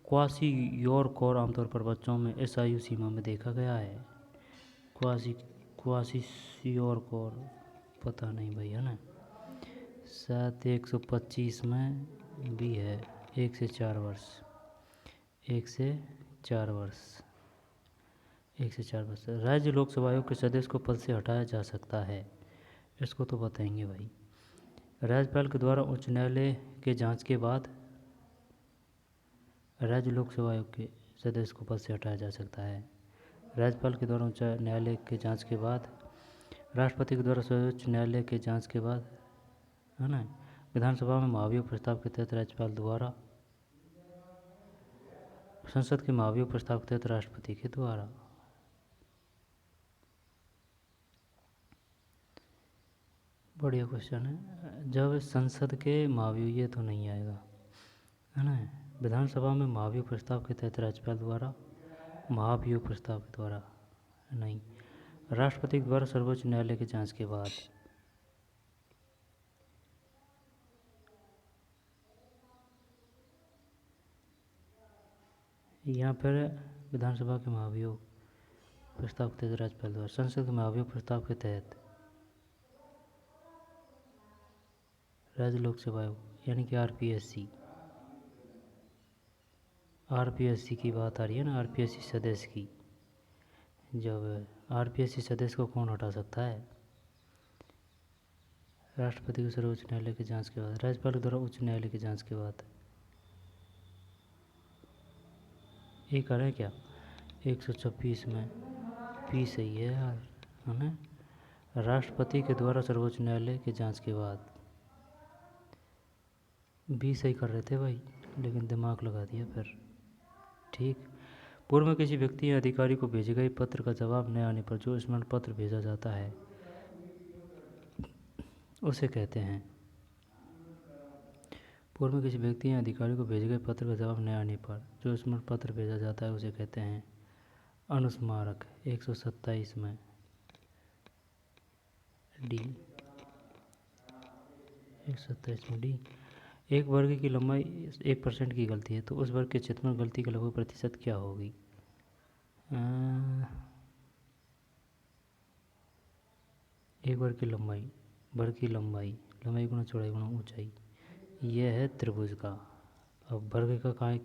क्वासी यॉर्क और आमतौर पर बच्चों में इस आयु सीमा में देखा गया है। क्वासी यॉर्क और पता नहीं भाई, है ना। शायद 125 में भी है, 1 से 4 वर्ष, 1 से 4 वर्ष, 1 से 4 वर्ष। राज्य लोकसभा आयोग के सदस्य को पद से हटाया जा सकता है, इसको तो बताएंगे भाई। राज्यपाल के द्वारा उच्च न्यायालय के जांच के बाद राज्य लोकसेवा आयोग के सदस्य को पद से हटाया जा सकता है। राज्यपाल के द्वारा उच्च न्यायालय के जांच के बाद, राष्ट्रपति के द्वारा सर्वोच्च न्यायालय के जांच के बाद, है ना। विधानसभा में महाभियोग प्रस्ताव के तहत राज्यपाल द्वारा, संसद के महाभियोग प्रस्ताव के तहत राष्ट्रपति के द्वारा। बढ़िया क्वेश्चन है। जब संसद के महाभियोग, ये तो नहीं आएगा, है ना। विधानसभा में महाभियोग प्रस्ताव के तहत राज्यपाल द्वारा, महाभियोग प्रस्ताव के द्वारा नहीं, राष्ट्रपति के द्वारा सर्वोच्च न्यायालय की जांच के बाद। यहाँ पर विधानसभा के महाभियोग प्रस्ताव के तहत राज्यपाल द्वारा, संसद के महाभियोग प्रस्ताव के तहत राज्य लोक सेवा आयोग यानी कि आरपीएससी की बात आ रही है ना, आरपीएससी सदस्य की। जब आरपीएससी सदस्य को कौन हटा सकता है? राष्ट्रपति के सर्वोच्च न्यायालय की जांच के बाद, राज्यपाल के द्वारा उच्च न्यायालय की जांच के बाद। ये कर रहे क्या 126 में? पी सही है यार, है ना। राष्ट्रपति के द्वारा सर्वोच्च न्यायालय की जांच के बाद, बी सही कर रहे थे भाई, लेकिन दिमाग लगा दिया फिर। ठीक। पूर्व में किसी व्यक्ति या अधिकारी को भेजे गए पत्र का जवाब न आने पर जो स्मरण पत्र भेजा जाता है उसे कहते हैं। पूर्व में किसी व्यक्ति या अधिकारी को भेजे गए पत्र का जवाब न आने पर जो स्मरण पत्र भेजा जाता है उसे कहते हैं अनुस्मारक। 127 में डी, 127 में डी। एक वर्ग की लंबाई 1% की गलती है तो उस वर्ग के क्षेत्र में गलती का लगभग प्रतिशत क्या होगी? एक वर्ग की लंबाई, लंबाई गुणा चौड़ाई गुणा ऊंचाई, यह है त्रिभुज का। अब वर्ग का काय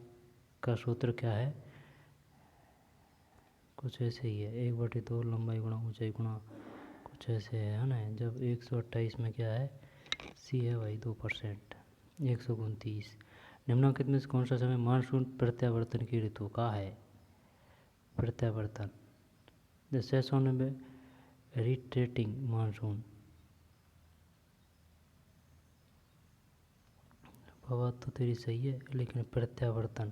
का सूत्र क्या है? कुछ ऐसे ही है, 1/2 लंबाई गुणा ऊंचाई गुणा कुछ ऐसे है ना। जब 128 में क्या है? सी है भाई 2%। 129 निम्नलिखित में से कौन सा समय मानसून प्रत्यावर्तन की ऋतु का है? प्रत्यावर्तन, द सेशन में रिट्रेटिंग मानसून। बात तो तेरी सही है, लेकिन प्रत्यावर्तन,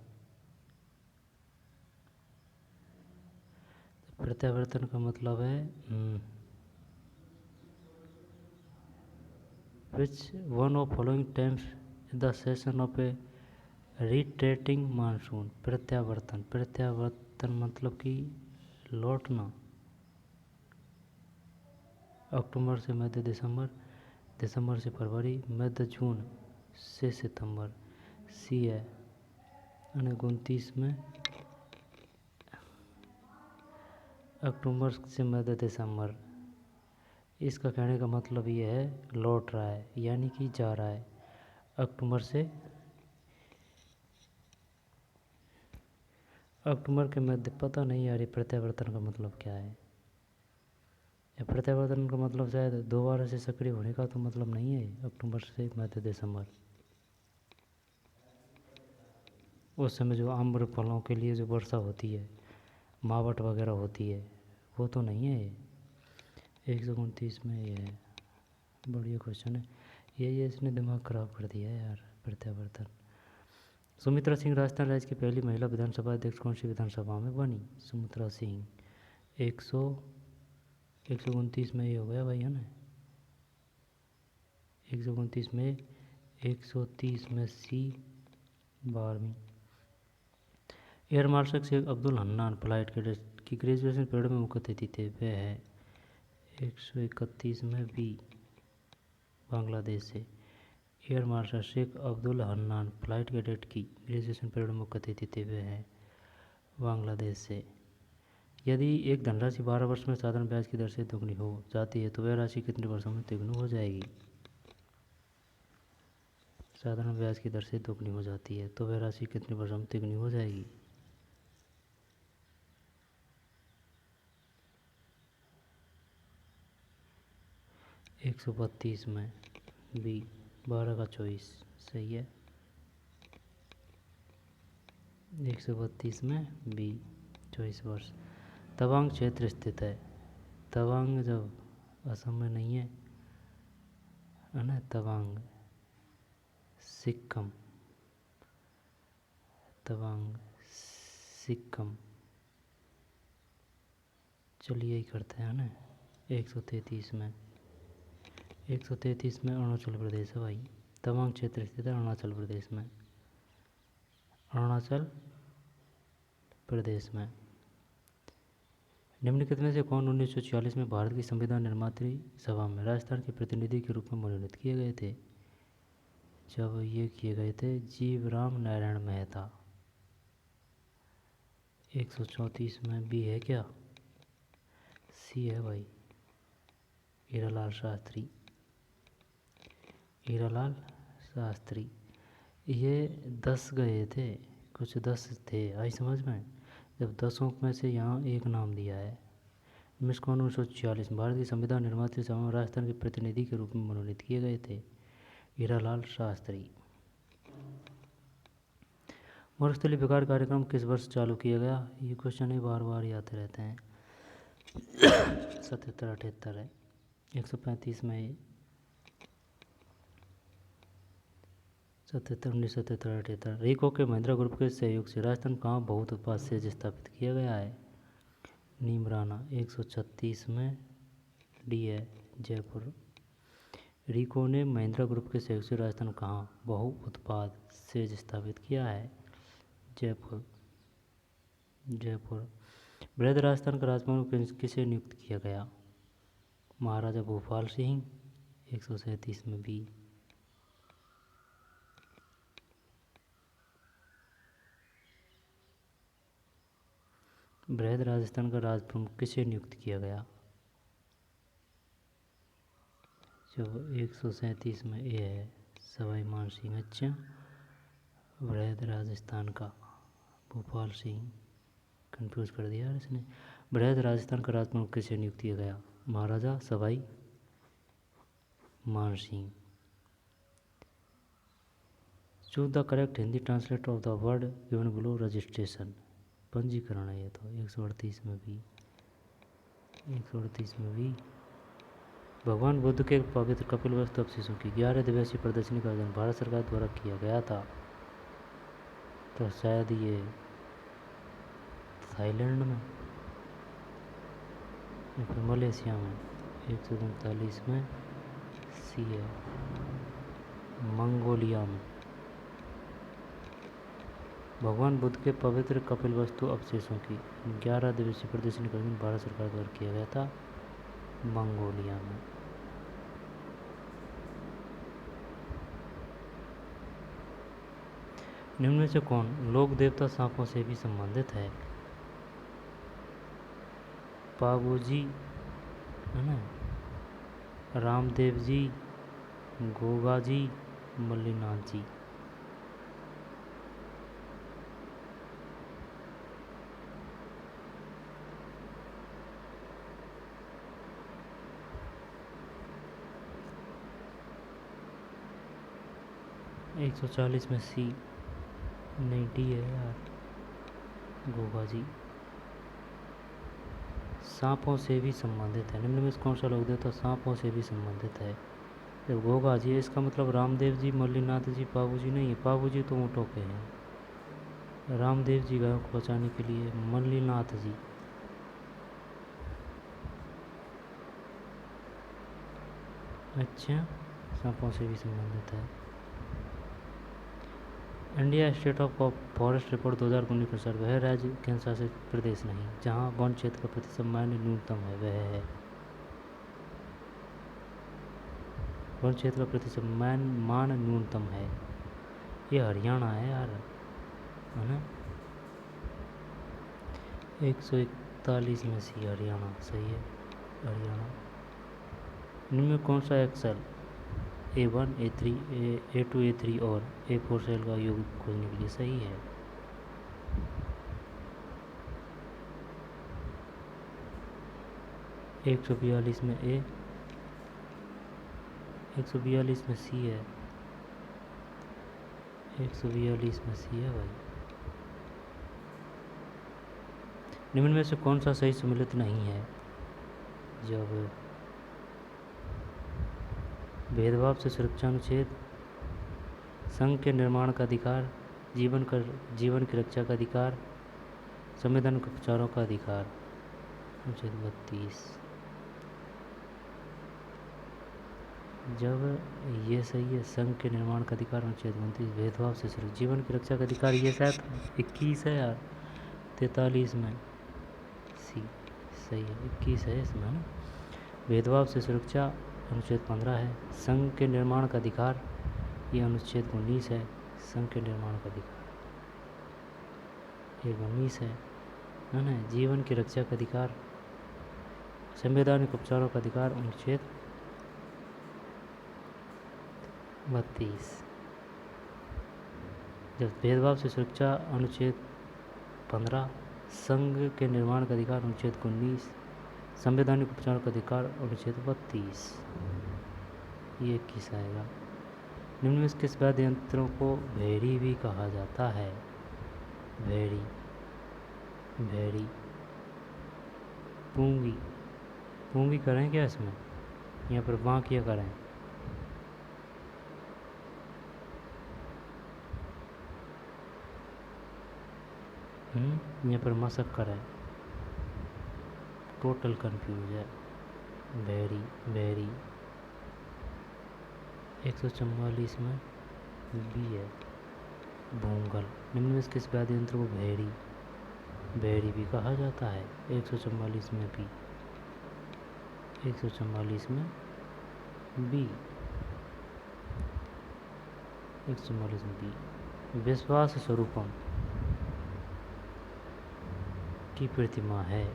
प्रत्यावर्तन का मतलब है which one of following times in the session of a retreating monsoon. प्रत्यावर्तन मतलब कि लौटना। अक्टूबर से मध्य दिसंबर, दिसंबर से फरवरी, मध्य जून से सितंबर। सी है 29 में अक्टूबर से मध्य दिसंबर। इसका कहने का मतलब ये है लौट रहा है, यानी कि जा रहा है अक्टूबर से, अक्टूबर के मध्य। पता नहीं यार ये प्रत्यावर्तन का मतलब क्या है। या प्रत्यावर्तन का मतलब शायद दोबारा से सक्रिय होने का तो मतलब नहीं है अक्टूबर से मध्य दिसंबर। उस समय जो आम्र फलों के लिए जो वर्षा होती है, मावट वगैरह होती है, वो तो नहीं है। 129 में ये है। बढ़िया क्वेश्चन है ये इसने दिमाग ख़राब कर दिया है यार। प्रत्यावर्तन सुमित्रा सिंह राजस्थान राज्य की पहली महिला विधानसभा अध्यक्ष कौन सी विधानसभा में बनी? सुमित्रा सिंह 129 में ये हो गया भाई, है ना, 129 में, 130 में सी 12वीं। Air marshal Sheikh Abdul Hannan flight cadet की ग्रेजुएशन पीरियड में मुख्य अतिथि थे, वह है 131 में बी बांग्लादेश से। Air marshal Sheikh Abdul Hannan flight cadet की ग्रेजुएशन पीरियड में मुख्य अतिथि थे, वह है बांग्लादेश से। यदि एक धनराशि 12 वर्ष में साधारण ब्याज की दर से दोगुनी हो जाती है तो वह राशि कितने वर्षों में तिगुनी हो जाएगी? साधारण ब्याज की दर से दोगुनी हो जाती है तो वह राशि कितने वर्षों में तिगुनी हो जाएगी? 132 में बी 12 का 24 सही है। 132 में बी 24 वर्ष। तवांग क्षेत्र स्थित है। तवांग जब असम में नहीं है ना, तवांग सिक्किम, तवांग सिक्किम, चलिए यही करते हैं ना। 133 में, 133 में अरुणाचल प्रदेश है भाई। तवांग क्षेत्र स्थित है अरुणाचल प्रदेश में, अरुणाचल प्रदेश में। निम्नलिखित में से कौन 1946 में भारत की संविधान निर्मात्री सभा में राजस्थान के प्रतिनिधि के रूप में मनोनीत किए गए थे? जब ये किए गए थे जीवराम नारायण मेहता। 134 में बी है क्या? सी है भाई, हीरालाल शास्त्री, हीरालाल शास्त्री। ये 10 गए थे, कुछ 10 थे, आई समझ में। जब 10 में से यहाँ एक नाम दिया है। मिस कौन 1946 भारत की संविधान निर्मात्री सभा में राजस्थान के प्रतिनिधि के रूप में मनोनीत किए गए थे? हीरालाल शास्त्री। मरुस्थलीय विकास कार्यक्रम किस वर्ष चालू किया गया? ये क्वेश्चन ही बार बार आते रहते हैं। 77-78 है। 135 में 1977-78। रीको के महिंद्रा ग्रुप के सहयोग से राजस्थान कहाँ बहुत उत्पाद सेज स्थापित किया गया है? नीमराना। 136 में डी है जयपुर। रीको ने महिंद्रा ग्रुप के सहयोग से राजस्थान कहाँ बहु उत्पाद सेज स्थापित किया है? जयपुर, जयपुर। बृहद राजस्थान का राजभवन किसे नियुक्त किया गया? महाराजा भूपाल सिंह। 137 में बी। बृहद राजस्थान का राजप्रमुख किसे नियुक्त किया गया? जब 137 में ए है सवाई मान सिंह। अच्छा, बृहद राजस्थान का भूपाल सिंह, कंफ्यूज कर दिया यार इसने। बृहद राजस्थान का राजप्रमुख किसे नियुक्त किया गया? महाराजा सवाई मान Singh. Choose the correct Hindi translator of the word given below. Registration, पंजीकरण है ये तो। 138 में भी, 138 में भी। भगवान बुद्ध के पवित्र कपिलवस्तु अवशेषों की 11 दिवसीय प्रदर्शनी का आयोजन भारत सरकार द्वारा किया गया था, तो शायद ये थाईलैंड में या फिर मलेशिया में। 139 में सी है मंगोलिया में। भगवान बुद्ध के पवित्र कपिलवस्तु अवशेषों की 11 दिवसीय प्रदर्शनी का आयोजन भारत सरकार द्वारा किया गया था मंगोलिया में। निम्न में से कौन लोक देवता सांपों से भी संबंधित है? पाबूजी है ना, रामदेव जी, गोगा जी, मल्लीनाथ जी। एक 140 में सी नहीं डी है यार, गोगा जी। सांपों से भी संबंधित है। निम्न में कौन सा लोक देवता सांपों से भी संबंधित है? जब गोगा जी है इसका मतलब रामदेव जी, मल्लीनाथ जी, पाबू जी नहीं है। पाबू जी तो ऊँटों के हैं। रामदेव जी गायों को बचाने के लिए। मल्लीनाथ जी। अच्छा, सांपों से भी संबंधित है। India state of forest report 2019 के अनुसार वह राज्य केंद्र शासित प्रदेश नहीं जहां वन क्षेत्र का प्रतिशत मान्य न्यूनतम है, वह है। वन क्षेत्र का प्रतिशत मान न्यूनतम है, ये हरियाणा है यार, है ना। 141 में सी हरियाणा सही है, हरियाणा। इनमें कौन सा Excel A1, A3, A2, A3 और A4 सेल का योग खोजने के लिए सही है? एक 142 में A, 142 में C है, 142 में C है भाई। निम्न में से कौन सा सही सम्मिलित नहीं है? जब भेदभाव से सुरक्षा अनुच्छेद, संघ के निर्माण का अधिकार, जीवन की रक्षा का अधिकार, संवैधानिक उपचारों का अधिकार। अनुच्छेद 32। जब ये सही है, संघ के निर्माण का अधिकार अनुच्छेद 29, भेदभाव से सुरक्षा, जीवन की रक्षा का अधिकार, ये शायद 21 है यार, 43 में सी सही है, 21 है इसमें ना। भेदभाव से सुरक्षा अनुच्छेद 15 है। संघ के निर्माण का अधिकार, ये अनुच्छेद 19 है। संघ के निर्माण का अधिकार ये 19 है ना। जीवन की रक्षा का अधिकार, संवैधानिक उपचारों का अधिकार अनुच्छेद 32। जब भेदभाव से सुरक्षा अनुच्छेद 15, संघ के निर्माण का अधिकार अनुच्छेद 19, संवैधानिक उपचारों का अधिकार अनुच्छेद 32, ये 21 आएगा। निम्न में किस वाद्य यंत्रों को भेड़ी भी कहा जाता है? भेड़ी, भेड़ी, पूंगी, पूंगी करें क्या इसमें, यहाँ पर बाँकिया करें? यहाँ पर मशक करें, टोटल कंफ्यूज है। भेड़ी, भेड़ी 144 में बी है। भूंगल, निम्न में किस वाद्य यंत्र को भेड़ी, भेड़ी भी कहा जाता है? 144 में बी, 144 में बी, 144 में बी। विश्वास स्वरूपम की प्रतिमा है?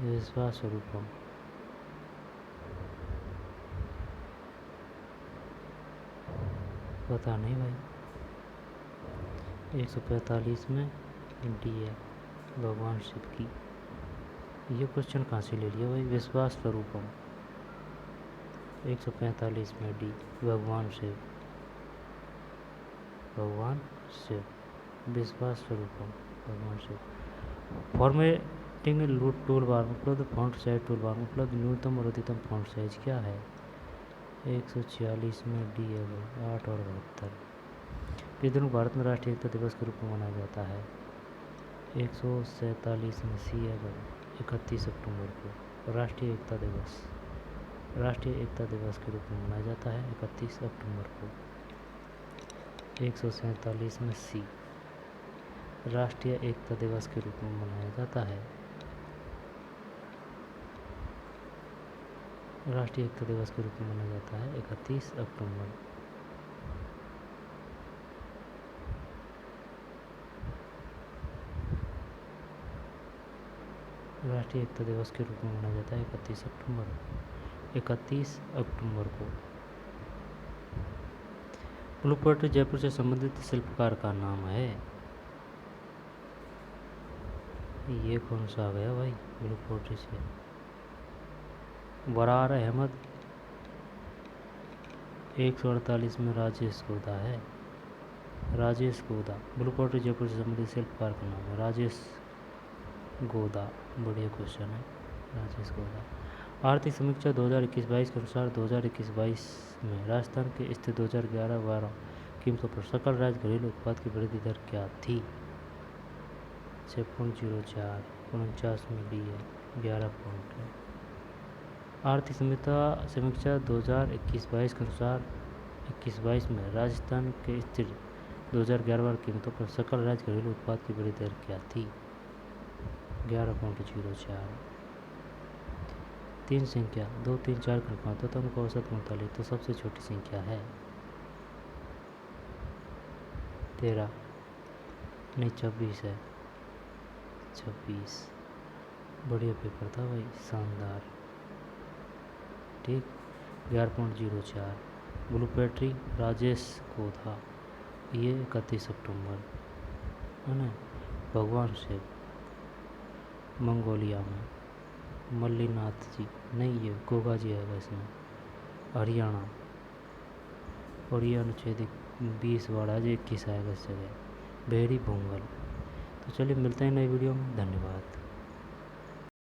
विश्वास स्वरूपम पता नहीं भाई। 145 में डी है, भगवान शिव की। ये क्वेश्चन कहाँ से ले लिया भाई? विश्वास स्वरूपम 145 में डी, भगवान शिव, भगवान शिव, विश्वास स्वरूपम भगवान शिव। फॉर्मेटिंग टूल बार में उपलब्ध फॉन्ट साइज टूल बार में उपलब्ध न्यूनतम और अधिकतम फॉन्ट साइज क्या है? 146 में डी है भाई, 8 और 72। किस दिन भारत में राष्ट्रीय एकता दिवस के रूप में मनाया जाता है? 147 में सी है भाई, 31 अक्टूबर को राष्ट्रीय एकता दिवस, राष्ट्रीय एकता दिवस के रूप में मनाया जाता है 31 अक्टूबर को। 147 में सी, राष्ट्रीय एकता दिवस के रूप में मनाया जाता है। राष्ट्रीय एकता दिवस के रूप में मनाया जाता है 31 अक्टूबर। राष्ट्रीय एकता दिवस के रूप में मनाया जाता है 31 अक्टूबर, 31 अक्टूबर को। ब्लू पोएट्री जयपुर से संबंधित शिल्पकार का नाम है? ये कौन सा आ गया भाई ब्लू पोएट्री से? वरार अहमद। 148 में राजेश गोदा है, राजेश गोदा। ब्लू पोएट्री जयपुर से संबंधित शिल्पकार का नाम है राजेश गोदा। बढ़िया क्वेश्चन है, राजेश गोदा। आर्थिक समीक्षा 2021-22 के अनुसार 2021-22 में राजस्थान के स्थित 2011-12 कीमतों पर सकल राज्य घरेलू उत्पाद की वृद्धि दर क्या थी? 6.04, 49 मिली है, 11 पॉइंट है। आर्थिक समीक्षा 2021-22 के अनुसार 21-22 में राजस्थान के स्थिर 2011 कीमतों पर सकल राज्य घरेलू उत्पाद की वृद्धि दर क्या थी? 11.04। 3 संख्या 2, 3, 4 का अनुपात तथा उनका औसत 39 तो सबसे छोटी संख्या है 13, नहीं 26 है, 26। बढ़िया पेपर था भाई, शानदार। ठीक। 11.04 ब्लू पैट्री राजेश को था, ये 31 अक्टूबर है ना। भगवान शिव मंगोलिया में, मल्लीनाथ जी नहीं, ये गोगा जी है इसमें, हरियाणा। और ये अनुच्छेद 20 वाला है, 21 आएगा इस जगह, भेड़ी भोंगल। तो चलिए मिलते हैं नई वीडियो में, धन्यवाद।